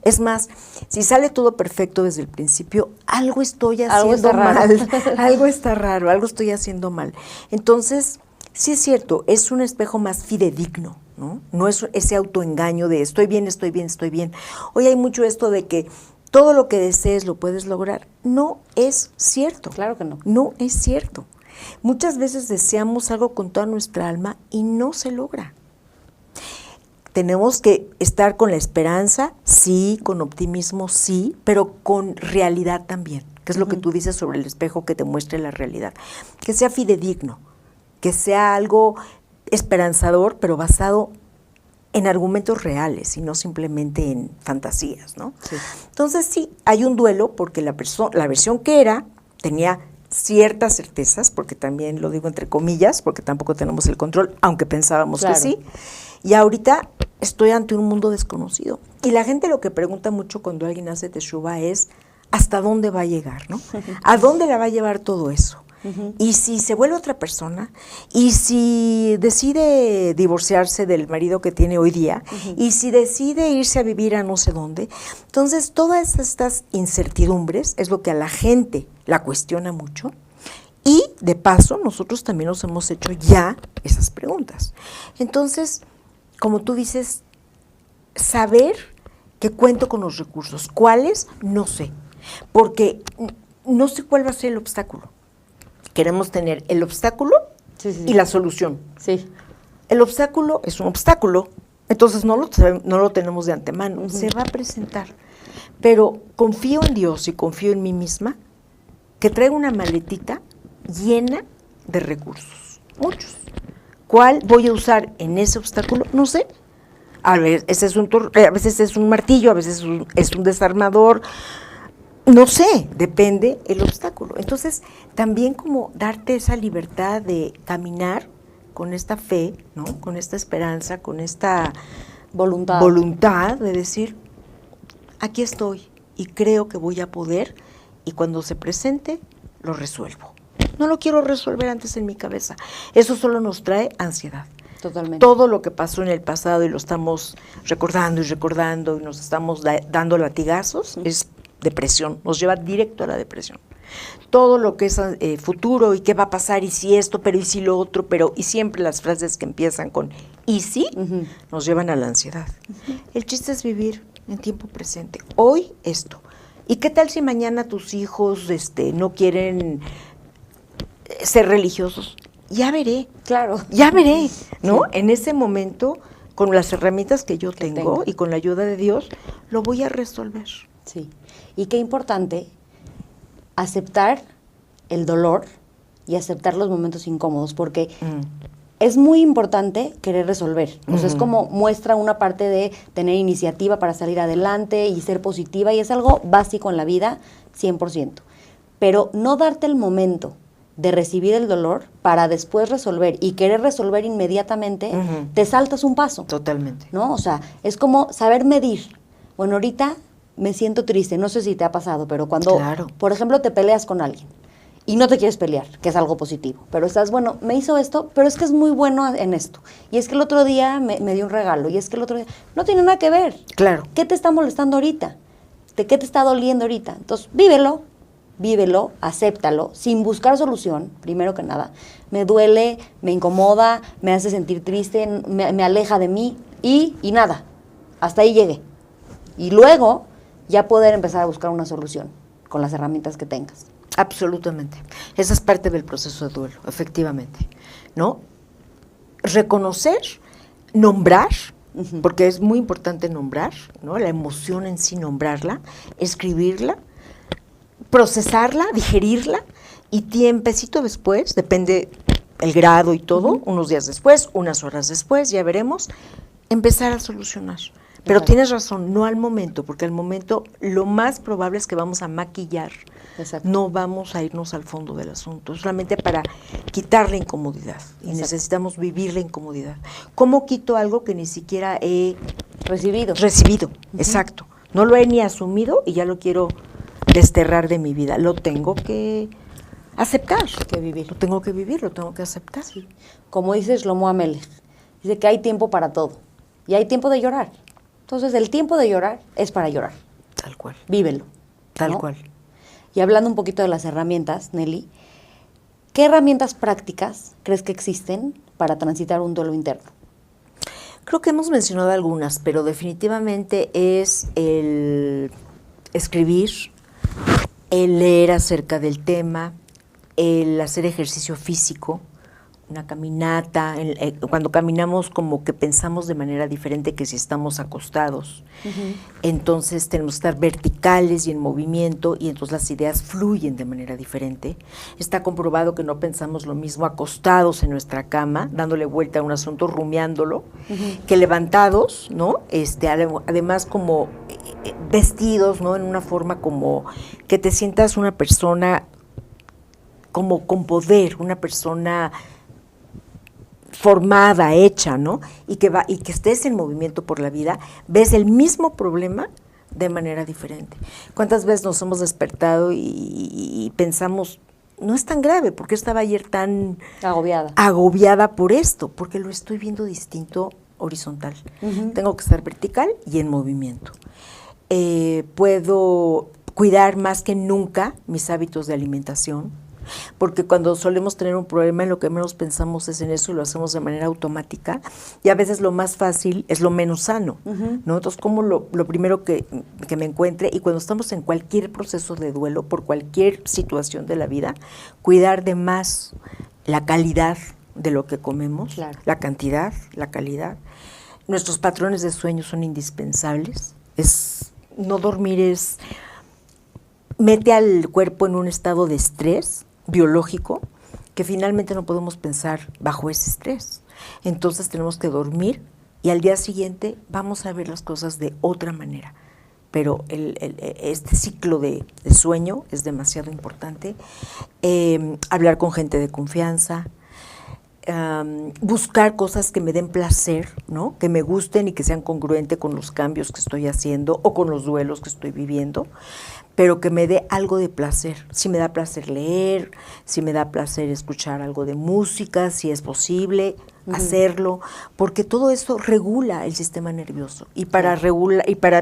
Es más, si sale todo perfecto desde el principio, algo estoy haciendo mal, algo está raro, algo estoy haciendo mal. Entonces, sí es cierto, es un espejo más fidedigno, ¿no? No es ese autoengaño de estoy bien, estoy bien, estoy bien. Hoy hay mucho esto de que todo lo que desees lo puedes lograr. No es cierto. Claro que no. No es cierto. Muchas veces deseamos algo con toda nuestra alma y no se logra. Tenemos que estar con la esperanza, sí, con optimismo, sí, pero con realidad también, que es lo que tú dices sobre el espejo que te muestre la realidad. Que sea fidedigno, que sea algo esperanzador, pero basado en argumentos reales y no simplemente en fantasías, ¿no? Sí. Entonces sí, hay un duelo porque la versión que era tenía ciertas certezas, porque también lo digo entre comillas, porque tampoco tenemos el control, aunque pensábamos que sí, y ahorita estoy ante un mundo desconocido. Y la gente lo que pregunta mucho cuando alguien hace teshuva es ¿hasta dónde va a llegar, no? ¿A dónde la va a llevar todo eso? Y si se vuelve otra persona, y si decide divorciarse del marido que tiene hoy día, y si decide irse a vivir a no sé dónde, entonces todas estas incertidumbres es lo que a la gente la cuestiona mucho, y de paso nosotros también nos hemos hecho ya esas preguntas. Entonces, como tú dices, saber que cuento con los recursos, ¿cuáles? No sé, porque no sé cuál va a ser el obstáculo. Queremos tener el obstáculo y la solución. Sí. El obstáculo es un obstáculo, entonces no lo tenemos de antemano, se va a presentar. Pero confío en Dios y confío en mí misma, que traigo una maletita llena de recursos, muchos. ¿Cuál voy a usar en ese obstáculo? No sé. A veces es un martillo, a veces es un desarmador. No sé, depende el obstáculo. Entonces, también como darte esa libertad de caminar con esta fe, ¿no? Con esta esperanza, con esta voluntad de decir, aquí estoy y creo que voy a poder, y cuando se presente, lo resuelvo. No lo quiero resolver antes en mi cabeza. Eso solo nos trae ansiedad. Totalmente. Todo lo que pasó en el pasado y lo estamos recordando y nos estamos dando latigazos es depresión, nos lleva directo a la depresión. Todo lo que es futuro y qué va a pasar y si esto, pero y si lo otro, pero y siempre las frases que empiezan con y si, nos llevan a la ansiedad. El chiste es vivir en tiempo presente. Hoy esto. ¿Y qué tal si mañana tus hijos no quieren ser religiosos? Ya veré. Claro. Ya veré, ¿no? Sí. En ese momento, con las herramientas que yo tengo y con la ayuda de Dios, lo voy a resolver. Sí. Y qué importante aceptar el dolor y aceptar los momentos incómodos, porque es muy importante querer resolver. O sea, es como muestra una parte de tener iniciativa para salir adelante y ser positiva, y es algo básico en la vida, 100%. Pero no darte el momento de recibir el dolor para después resolver y querer resolver inmediatamente, te saltas un paso. Totalmente. ¿No? O sea, es como saber medir. Bueno, ahorita me siento triste, no sé si te ha pasado, pero cuando, por ejemplo, te peleas con alguien y no te quieres pelear, que es algo positivo, pero estás, bueno, me hizo esto, pero es que es muy bueno en esto, y es que el otro día me dio un regalo, y es que el otro día, no tiene nada que ver. Claro. ¿Qué te está molestando ahorita? ¿De qué te está doliendo ahorita? Entonces, vívelo, acéptalo, sin buscar solución, primero que nada. Me duele, me incomoda, me hace sentir triste, me aleja de mí, y nada, hasta ahí llegué. Y luego ya poder empezar a buscar una solución con las herramientas que tengas. Absolutamente. Esa es parte del proceso de duelo, efectivamente, ¿no? Reconocer, nombrar, porque es muy importante nombrar, ¿no? La emoción en sí, nombrarla, escribirla, procesarla, digerirla, y tiempecito después, depende el grado y todo, unos días después, unas horas después, ya veremos, empezar a solucionar. Pero tienes razón, no al momento, porque al momento lo más probable es que vamos a maquillar. Exacto. No vamos a irnos al fondo del asunto, solamente para quitar la incomodidad. Y necesitamos vivir la incomodidad. ¿Cómo quito algo que ni siquiera he recibido? Exacto. No lo he ni asumido y ya lo quiero desterrar de mi vida. Lo tengo que aceptar. Que vivir. Lo tengo que vivir, lo tengo que aceptar. Sí. Como dice Shlomo Amelech, dice que hay tiempo para todo y hay tiempo de llorar. Entonces, el tiempo de llorar es para llorar. Tal cual. Vívelo. Tal ¿no? cual. Y hablando un poquito de las herramientas, Nelly, ¿qué herramientas prácticas crees que existen para transitar un duelo interno? Creo que hemos mencionado algunas, pero definitivamente es el escribir, el leer acerca del tema, el hacer ejercicio físico, una caminata, cuando caminamos como que pensamos de manera diferente que si estamos acostados. Entonces tenemos que estar verticales y en movimiento y entonces las ideas fluyen de manera diferente. Está comprobado que no pensamos lo mismo acostados en nuestra cama, dándole vuelta a un asunto, rumiándolo, que levantados, ¿no? Además como vestidos, ¿no? En una forma como que te sientas una persona como con poder, una persona formada, hecha, ¿no? Y que estés en movimiento por la vida, ves el mismo problema de manera diferente. ¿Cuántas veces nos hemos despertado y pensamos, no es tan grave, ¿por qué estaba ayer tan agobiada por esto? Porque lo estoy viendo distinto, horizontal. Tengo que estar vertical y en movimiento. Puedo cuidar más que nunca mis hábitos de alimentación, porque cuando solemos tener un problema, en lo que menos pensamos es en eso y lo hacemos de manera automática, y a veces lo más fácil es lo menos sano, ¿no? Entonces, como lo primero que me encuentre, y cuando estamos en cualquier proceso de duelo, por cualquier situación de la vida, cuidar de más la calidad de lo que comemos, claro, la cantidad, la calidad. Nuestros patrones de sueño son indispensables. No dormir mete al cuerpo en un estado de estrés biológico que finalmente no podemos pensar bajo ese estrés. Entonces tenemos que dormir y al día siguiente vamos a ver las cosas de otra manera. Pero este ciclo de sueño es demasiado importante. Hablar con gente de confianza, buscar cosas que me den placer, ¿no? Que me gusten y que sean congruentes con los cambios que estoy haciendo o con los duelos que estoy viviendo, pero que me dé algo de placer. Si me da placer leer, si me da placer escuchar algo de música, si es posible hacerlo, porque todo eso regula el sistema nervioso. Y para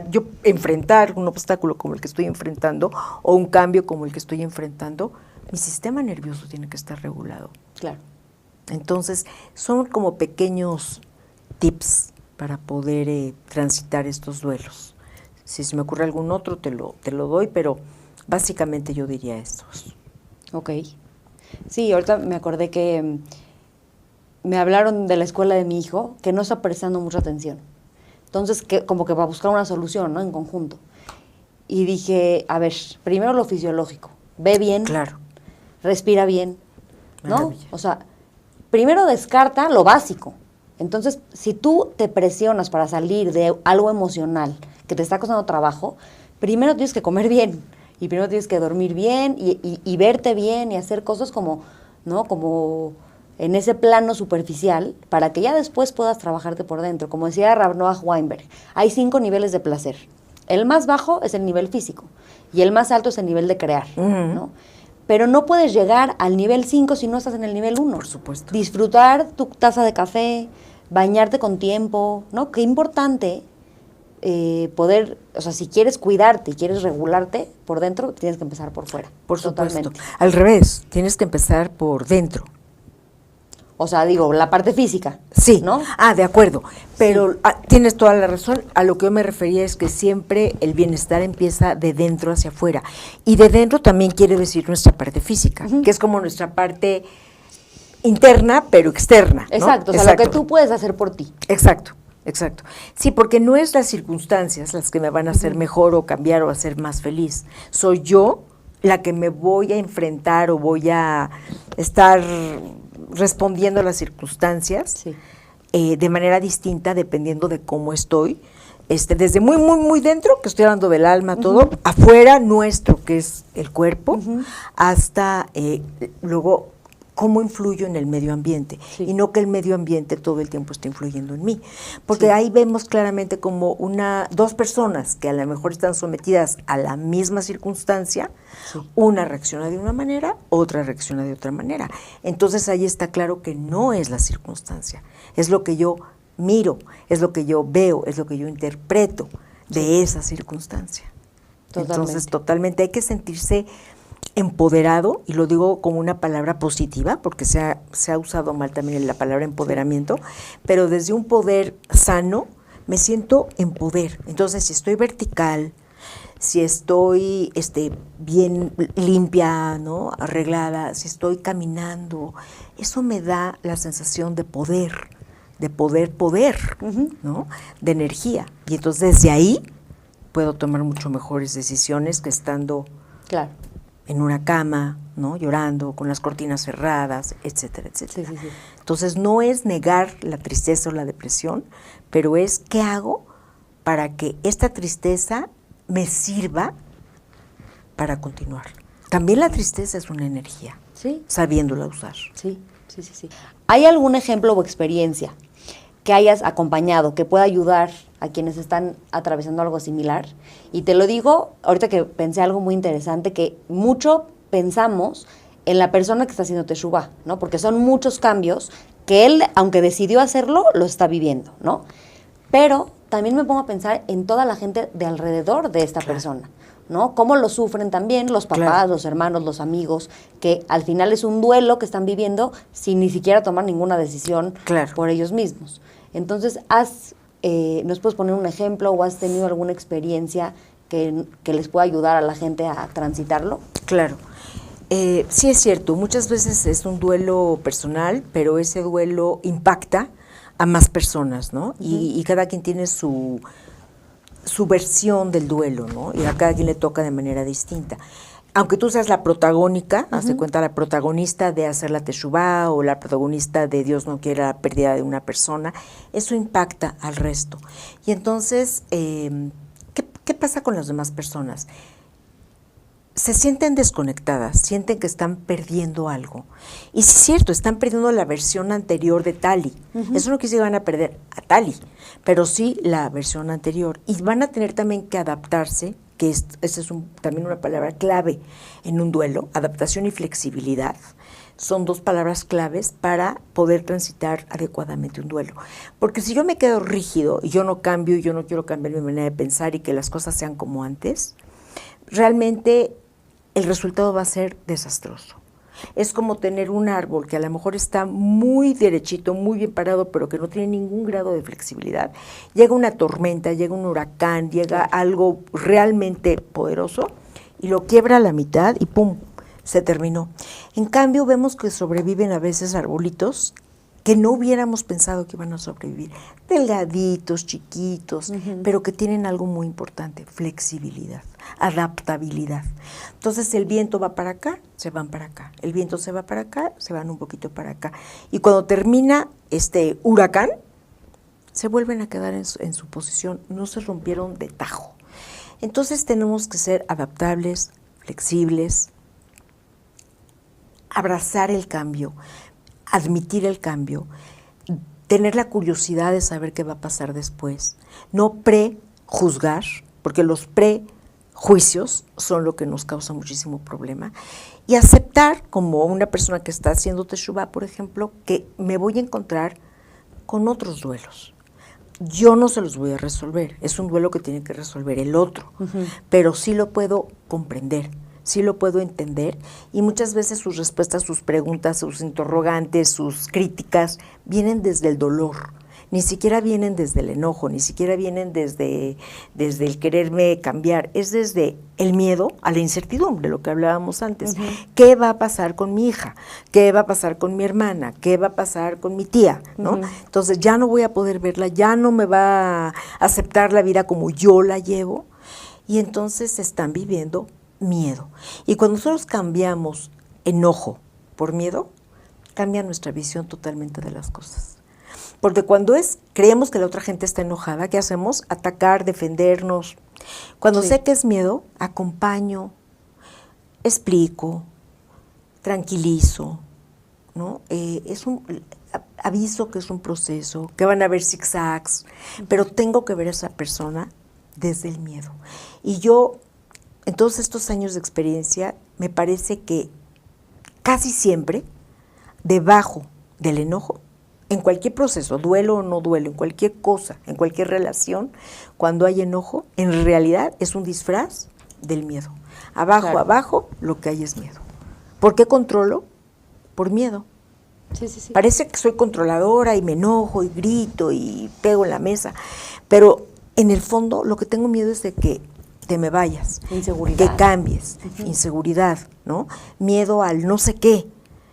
yo enfrentar un obstáculo como el que estoy enfrentando o un cambio como el que estoy enfrentando, mi sistema nervioso tiene que estar regulado. Claro. Entonces, son como pequeños tips para poder transitar estos duelos. Si se me ocurre algún otro, te lo doy, pero básicamente yo diría estos. Ok. Sí, ahorita me acordé que me hablaron de la escuela de mi hijo, que no está prestando mucha atención. Entonces, como que va a buscar una solución, ¿no? En conjunto. Y dije, a ver, primero lo fisiológico. Ve bien. Claro. Respira bien, ¿no? Maravilla. O sea, primero descarta lo básico. Entonces, si tú te presionas para salir de algo emocional que te está costando trabajo, primero tienes que comer bien, y primero tienes que dormir bien, y verte bien, y hacer cosas como, ¿no? Como en ese plano superficial, para que ya después puedas trabajarte por dentro. Como decía Rav Noah Weinberg, hay 5 niveles de placer. El más bajo es el nivel físico, y el más alto es el nivel de crear, ¿no? Pero no puedes llegar al nivel 5 si no estás en el nivel 1. Por supuesto. Disfrutar tu taza de café, bañarte con tiempo, ¿no? Qué importante poder, o sea, si quieres cuidarte y quieres regularte por dentro, tienes que empezar por fuera. Por supuesto. Totalmente. Al revés, tienes que empezar por dentro. O sea, digo, la parte física. Sí, ¿no? De acuerdo. Pero sí, tienes toda la razón. A lo que yo me refería es que siempre el bienestar empieza de dentro hacia afuera. Y de dentro también quiere decir nuestra parte física, que es como nuestra parte interna, pero externa, ¿no? Exacto, o sea, lo que tú puedes hacer por ti. Exacto. Exacto. Sí, porque no es las circunstancias las que me van a hacer mejor o cambiar o hacer más feliz. Soy yo la que me voy a enfrentar o voy a estar respondiendo a las circunstancias de manera distinta dependiendo de cómo estoy. Desde muy, muy, muy dentro, que estoy hablando del alma, todo, afuera nuestro, que es el cuerpo, hasta luego cómo influyo en el medio ambiente, Sí. y no que el medio ambiente todo el tiempo esté influyendo en mí. Porque Sí. ahí vemos claramente como dos personas que a lo mejor están sometidas a la misma circunstancia, Sí. una reacciona de una manera, otra reacciona de otra manera. Entonces ahí está claro que no es la circunstancia, es lo que yo miro, es lo que yo veo, es lo que yo interpreto de esa circunstancia. Totalmente. Entonces, totalmente hay que sentirse empoderado, y lo digo como una palabra positiva, porque se ha usado mal también la palabra empoderamiento, pero desde un poder sano me siento en poder. Entonces, si estoy vertical, si estoy bien limpia, ¿no? Arreglada, si estoy caminando, eso me da la sensación de poder, ¿no? De energía. Y entonces desde ahí puedo tomar mucho mejores decisiones que estando Claro. en una cama, ¿no? Llorando, con las cortinas cerradas, etcétera, etcétera. Sí, sí, sí. Entonces no es negar la tristeza o la depresión, pero es qué hago para que esta tristeza me sirva para continuar. También la tristeza es una energía, Sí. sabiéndola usar. Sí, sí, sí, sí. ¿Hay algún ejemplo o experiencia que hayas acompañado que pueda ayudar a quienes están atravesando algo similar? Y te lo digo, ahorita que pensé algo muy interesante, que mucho pensamos en la persona que está haciendo Teshuvá, ¿no? Porque son muchos cambios que él, aunque decidió hacerlo, lo está viviendo, ¿no? Pero también me pongo a pensar en toda la gente de alrededor de esta persona, ¿no? Cómo lo sufren también los papás, los hermanos, los amigos, que al final es un duelo que están viviendo sin ni siquiera tomar ninguna decisión por ellos mismos. Entonces, ¿nos puedes poner un ejemplo o has tenido alguna experiencia que les pueda ayudar a la gente a transitarlo? Claro. Sí es cierto, muchas veces es un duelo personal, pero ese duelo impacta a más personas, ¿no? Y cada quien tiene su versión del duelo, ¿no? Y a cada quien le toca de manera distinta. Aunque tú seas la protagónica, haz de cuenta, la protagonista de hacer la teshuvá o la protagonista de Dios no quiera la pérdida de una persona, eso impacta al resto. Y entonces, ¿qué pasa con las demás personas? Se sienten desconectadas, sienten que están perdiendo algo. Y sí es cierto, están perdiendo la versión anterior de Tali. Eso no quiere decir que van a perder a Tali, pero sí la versión anterior. Y van a tener también que adaptarse, que esa es también una palabra clave en un duelo. Adaptación y flexibilidad son dos palabras claves para poder transitar adecuadamente un duelo. Porque si yo me quedo rígido y yo no cambio y yo no quiero cambiar mi manera de pensar y que las cosas sean como antes, realmente el resultado va a ser desastroso. Es como tener un árbol que a lo mejor está muy derechito, muy bien parado, pero que no tiene ningún grado de flexibilidad. Llega una tormenta, llega un huracán, llega algo realmente poderoso y lo quiebra a la mitad y ¡pum!, se terminó. En cambio, vemos que sobreviven a veces arbolitos que no hubiéramos pensado que iban a sobrevivir, delgaditos, chiquitos, pero que tienen algo muy importante, flexibilidad, adaptabilidad. Entonces el viento va para acá, se van para acá, el viento se va para acá, se van un poquito para acá. Y cuando termina este huracán, se vuelven a quedar en su posición, no se rompieron de tajo. Entonces tenemos que ser adaptables, flexibles, abrazar el cambio, admitir el cambio, tener la curiosidad de saber qué va a pasar después, no prejuzgar, porque los prejuicios son lo que nos causa muchísimo problema, y aceptar como una persona que está haciendo teshuvá, por ejemplo, que me voy a encontrar con otros duelos. Yo no se los voy a resolver, es un duelo que tiene que resolver el otro, pero sí lo puedo comprender, sí lo puedo entender, y muchas veces sus respuestas, sus preguntas, sus interrogantes, sus críticas vienen desde el dolor, ni siquiera vienen desde el enojo, ni siquiera vienen desde el quererme cambiar, es desde el miedo a la incertidumbre, lo que hablábamos antes. ¿Qué va a pasar con mi hija? ¿Qué va a pasar con mi hermana? ¿Qué va a pasar con mi tía? ¿No? Entonces ya no voy a poder verla, ya no me va a aceptar la vida como yo la llevo, y entonces están viviendo miedo. Y cuando nosotros cambiamos enojo por miedo, cambia nuestra visión totalmente de las cosas. Porque cuando creemos que la otra gente está enojada, ¿qué hacemos? Atacar, defendernos. Cuando sé que es miedo, acompaño, explico, tranquilizo, ¿no? Aviso que es un proceso, que van a haber zigzags, pero tengo que ver a esa persona desde el miedo. Y yo, en todos estos años de experiencia, me parece que casi siempre, debajo del enojo, en cualquier proceso, duelo o no duelo, en cualquier cosa, en cualquier relación, cuando hay enojo, en realidad es un disfraz del miedo. Abajo, lo que hay es miedo. ¿Por qué controlo? Por miedo. Sí. Parece que soy controladora y me enojo y grito y pego en la mesa, pero en el fondo lo que tengo miedo es de que te me vayas, inseguridad, que cambies, inseguridad, ¿no? Miedo al no sé qué.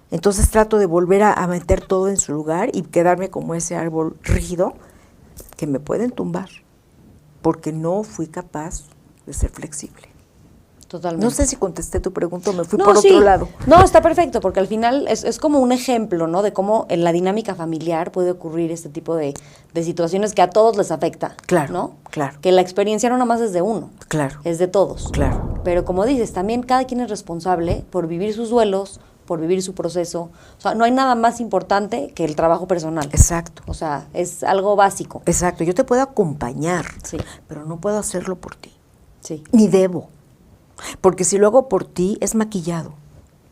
Entonces trato de volver a meter todo en su lugar y quedarme como ese árbol rígido que me pueden tumbar, porque no fui capaz de ser flexible. Totalmente. No sé si contesté tu pregunta o me fui No, por sí. otro lado. No, está perfecto, porque al final es como un ejemplo, ¿no? De cómo en la dinámica familiar puede ocurrir este tipo de situaciones que a todos les afecta. Claro, ¿no? claro. Que la experiencia no nada más es de uno. Claro. Es de todos. Claro. Pero como dices, también cada quien es responsable por vivir sus duelos, por vivir su proceso. O sea, no hay nada más importante que el trabajo personal. Exacto. O sea, es algo básico. Exacto. Yo te puedo acompañar, Sí. pero no puedo hacerlo por ti. Sí. Ni debo. Porque si lo hago por ti, es maquillado.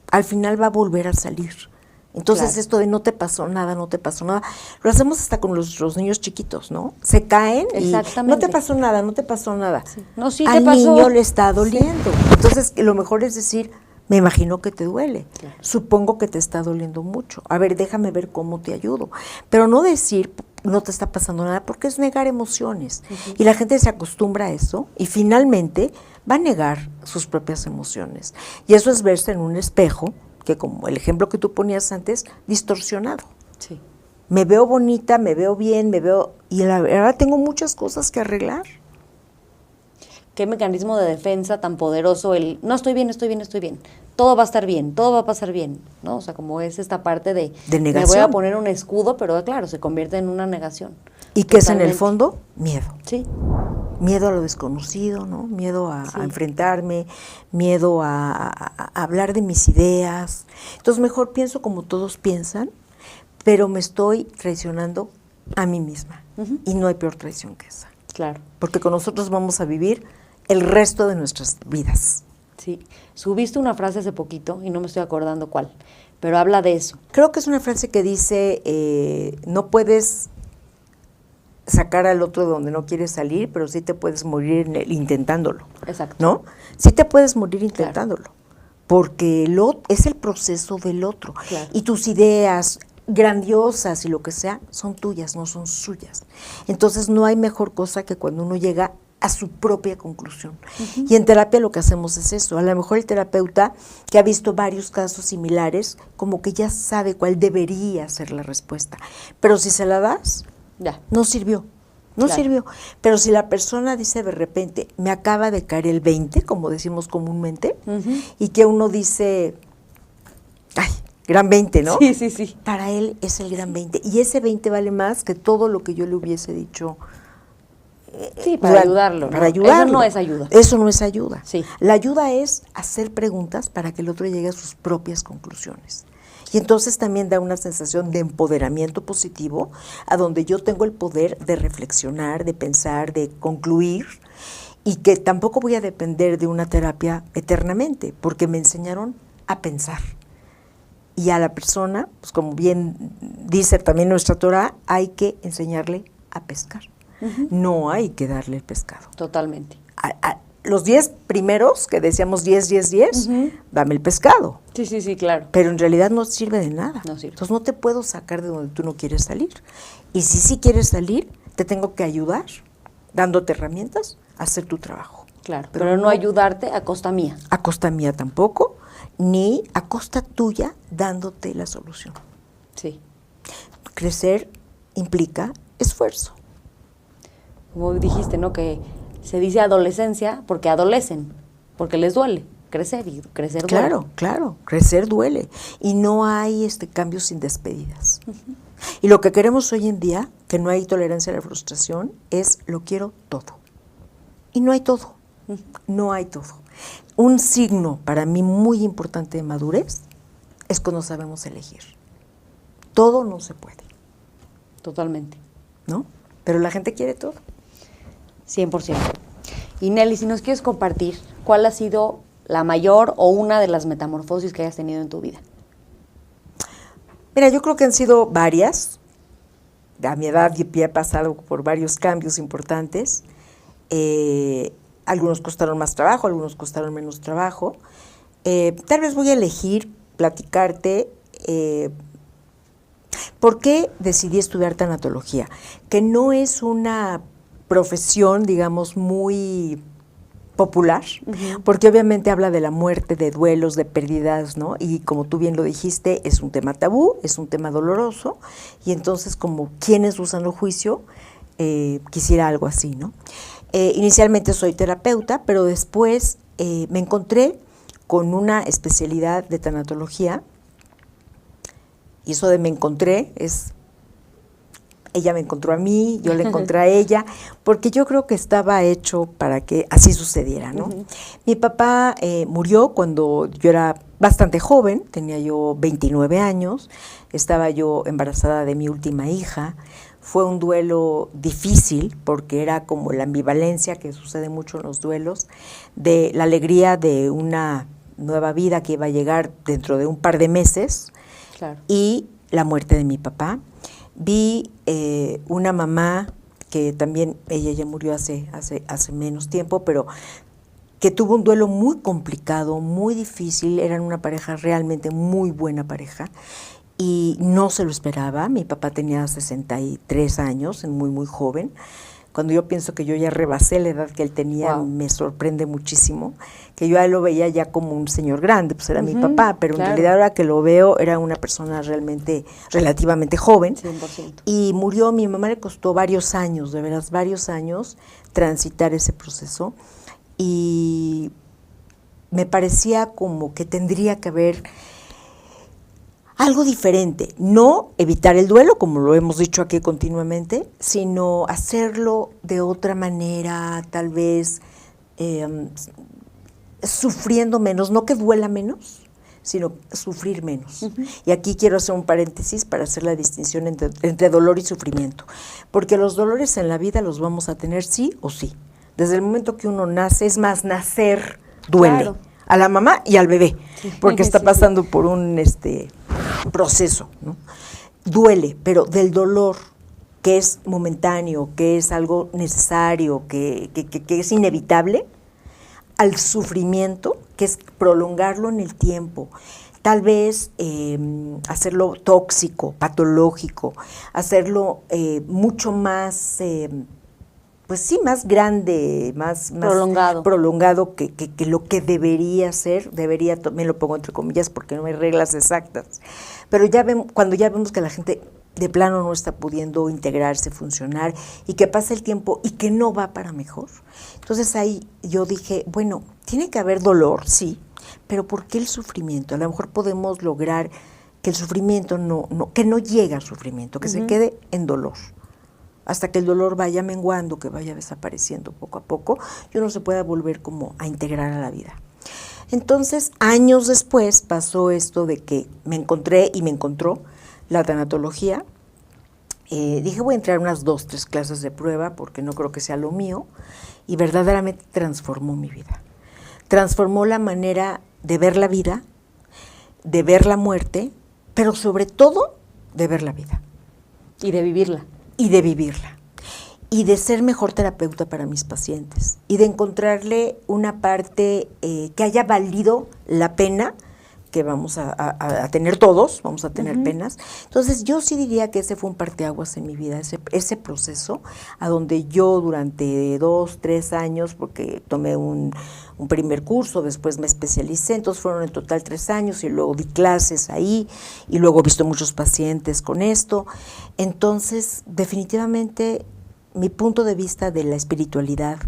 Al final va a volver a salir. Entonces Claro. esto de no te pasó nada, no te pasó nada, lo hacemos hasta con los niños chiquitos, ¿no? Se caen y Exactamente. no te pasó nada, no te pasó nada. Sí. No, sí Al te pasó. niño le está doliendo. Entonces lo mejor es decir, me imagino que te duele. Claro. Supongo que te está doliendo mucho. A ver, déjame ver cómo te ayudo. Pero no decir, no te está pasando nada, porque es negar emociones. Y la gente se acostumbra a eso y finalmente va a negar sus propias emociones. Y eso es verse en un espejo, que como el ejemplo que tú ponías antes, distorsionado. Sí. Me veo bonita, me veo bien, y la verdad tengo muchas cosas que arreglar. Qué mecanismo de defensa tan poderoso el, no, estoy bien, todo va a estar bien, todo va a pasar bien, ¿no? O sea, como es esta parte de negación. Me voy a poner un escudo, pero claro, se convierte en una negación. ¿Y qué es en el fondo? Miedo. Sí. Miedo a lo desconocido, ¿no? Miedo a enfrentarme, miedo a hablar de mis ideas. Entonces mejor pienso como todos piensan, pero me estoy traicionando a mí misma. Y no hay peor traición que esa. Claro. Porque con nosotros vamos a vivir el resto de nuestras vidas. Sí. Subiste una frase hace poquito, y no me estoy acordando cuál, pero habla de eso. Creo que es una frase que dice, no puedes sacar al otro de donde no quieres salir, pero sí te puedes morir intentándolo. Exacto. ¿No? Sí te puedes morir intentándolo, porque es el proceso del otro. Claro. Y tus ideas grandiosas y lo que sea son tuyas, no son suyas. Entonces no hay mejor cosa que cuando uno llega a su propia conclusión. Y en terapia lo que hacemos es eso. A lo mejor el terapeuta que ha visto varios casos similares, como que ya sabe cuál debería ser la respuesta. Pero si se la das, Ya. no sirvió. No Claro. sirvió. Pero si la persona dice de repente, me acaba de caer el 20, como decimos comúnmente, y que uno dice, ay, gran 20, ¿no? Sí, sí, sí. Para él es el gran 20. Y ese 20 vale más que todo lo que yo le hubiese dicho. Sí, para ayudarlo, ¿no? Para ayudarlo. Eso no es ayuda. Eso no es ayuda. Sí. La ayuda es hacer preguntas para que el otro llegue a sus propias conclusiones. Y entonces también da una sensación de empoderamiento positivo, a donde yo tengo el poder de reflexionar, de pensar, de concluir, y que tampoco voy a depender de una terapia eternamente, porque me enseñaron a pensar. Y a la persona, pues como bien dice también nuestra Torah, hay que enseñarle a pescar. No hay que darle el pescado. Totalmente. Los 10 primeros, que decíamos 10, 10, 10, dame el pescado. Sí, sí, sí, claro. Pero en realidad no sirve de nada. No sirve. Entonces no te puedo sacar de donde tú no quieres salir. Y si sí quieres salir, te tengo que ayudar, dándote herramientas, a hacer tu trabajo. Claro, pero no ayudarte a costa mía. A costa mía tampoco, ni a costa tuya, dándote la solución. Sí. Crecer implica esfuerzo. Como dijiste, ¿no? Que se dice adolescencia porque adolecen, porque les duele crecer, y crecer duele. Claro, claro, crecer duele. Y no hay cambios sin despedidas. Y lo que queremos hoy en día, que no hay tolerancia a la frustración, es lo quiero todo. Y no hay todo. No hay todo. Un signo para mí muy importante de madurez es cuando sabemos elegir. todo no se puede, Totalmente. ¿no? Pero la gente quiere todo. 100%. Y Nelly, si nos quieres compartir, ¿cuál ha sido la mayor o una de las metamorfosis que hayas tenido en tu vida? Mira, yo creo que han sido varias. A mi edad yo he pasado por varios cambios importantes. Algunos costaron más trabajo, algunos costaron menos trabajo. Tal vez voy a elegir platicarte por qué decidí estudiar tanatología, que no es una profesión, digamos, muy popular, porque obviamente habla de la muerte, de duelos, de pérdidas, ¿no? Y como tú bien lo dijiste, es un tema tabú, es un tema doloroso, y entonces como quienes usan el juicio, quisiera algo así, ¿no? Inicialmente soy terapeuta, pero después me encontré con una especialidad de tanatología, y eso de me encontré es... Ella me encontró a mí, yo la encontré a ella, porque yo creo que estaba hecho para que así sucediera, ¿no? Mi papá murió cuando yo era bastante joven, tenía yo 29 años, estaba yo embarazada de mi última hija. Fue un duelo difícil porque era como la ambivalencia que sucede mucho en los duelos, de la alegría de una nueva vida que iba a llegar dentro de un par de meses, claro, y la muerte de mi papá. Vi una mamá que también, ella ya murió hace menos tiempo, pero que tuvo un duelo muy complicado, muy difícil. Eran una pareja realmente muy buena pareja y no se lo esperaba. Mi papá tenía 63 años, muy, muy joven. Cuando yo pienso que yo ya rebasé la edad que él tenía, wow, me sorprende muchísimo, que yo a él lo veía ya como un señor grande, pues era mi papá, pero claro, en realidad ahora que lo veo era una persona realmente relativamente joven. 100%. Y murió, mi mamá le costó varios años, de veras, varios años transitar ese proceso, y me parecía como que tendría que haber algo diferente, no evitar el duelo, como lo hemos dicho aquí continuamente, sino hacerlo de otra manera, tal vez sufriendo menos, no que duela menos, sino sufrir menos. Y aquí quiero hacer un paréntesis para hacer la distinción entre dolor y sufrimiento, porque los dolores en la vida los vamos a tener sí o sí. Desde el momento que uno nace, es más, nacer duele, claro, a la mamá y al bebé, porque está pasando por un proceso, ¿no? Duele, pero del dolor, que es momentáneo, que es algo necesario, que es inevitable, al sufrimiento, que es prolongarlo en el tiempo, tal vez hacerlo tóxico, patológico, hacerlo mucho más... pues sí, más grande, más prolongado que lo que debería ser, me lo pongo entre comillas porque no hay reglas exactas, pero cuando ya vemos que la gente de plano no está pudiendo integrarse, funcionar, y que pasa el tiempo y que no va para mejor, entonces ahí yo dije, bueno, tiene que haber dolor, sí, pero ¿por qué el sufrimiento? A lo mejor podemos lograr que el sufrimiento que no llegue al sufrimiento, que se quede en dolor, hasta que el dolor vaya menguando, que vaya desapareciendo poco a poco, y uno se pueda volver como a integrar a la vida. Entonces, años después pasó esto de que me encontré y me encontró la tanatología. Dije, voy a entrar unas 2, 3 clases de prueba porque no creo que sea lo mío, y verdaderamente transformó mi vida. Transformó la manera de ver la vida, de ver la muerte, pero sobre todo de ver la vida. Y de vivirla. Y de vivirla, y de ser mejor terapeuta para mis pacientes, y de encontrarle una parte que haya valido la pena que vamos a tener todos, vamos a tener penas. Entonces yo sí diría que ese fue un parteaguas en mi vida, ese proceso, a donde yo durante 2, 3 años, porque tomé un primer curso, después me especialicé, entonces fueron en total 3 años, y luego di clases ahí, y luego he visto muchos pacientes con esto. Entonces, definitivamente, mi punto de vista de la espiritualidad,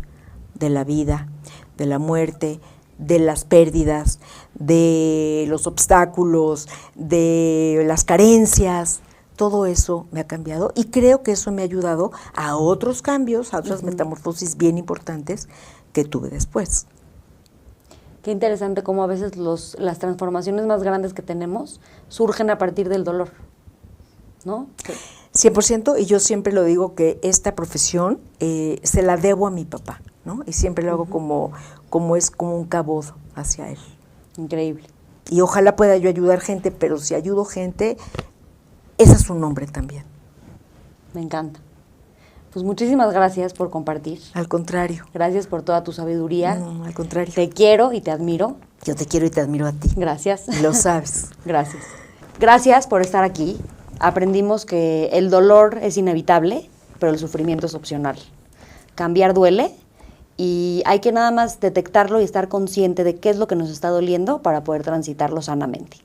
de la vida, de la muerte, de las pérdidas, de los obstáculos, de las carencias, todo eso me ha cambiado, y creo que eso me ha ayudado a otros cambios, a otras metamorfosis bien importantes que tuve después. Qué interesante cómo a veces las transformaciones más grandes que tenemos surgen a partir del dolor. ¿no? 100%, y yo siempre lo digo que esta profesión se la debo a mi papá, ¿no? Y siempre lo hago como es como un cabodo hacia él. Increíble. Y ojalá pueda yo ayudar gente, pero si ayudo gente, ese es su nombre también. Me encanta. Pues muchísimas gracias por compartir. Al contrario. Gracias por toda tu sabiduría. No, al contrario. Te quiero y te admiro. Yo te quiero y te admiro a ti. Gracias. Y lo sabes. Gracias. Gracias por estar aquí. Aprendimos que el dolor es inevitable, pero el sufrimiento es opcional. Cambiar duele y hay que nada más detectarlo y estar consciente de qué es lo que nos está doliendo para poder transitarlo sanamente.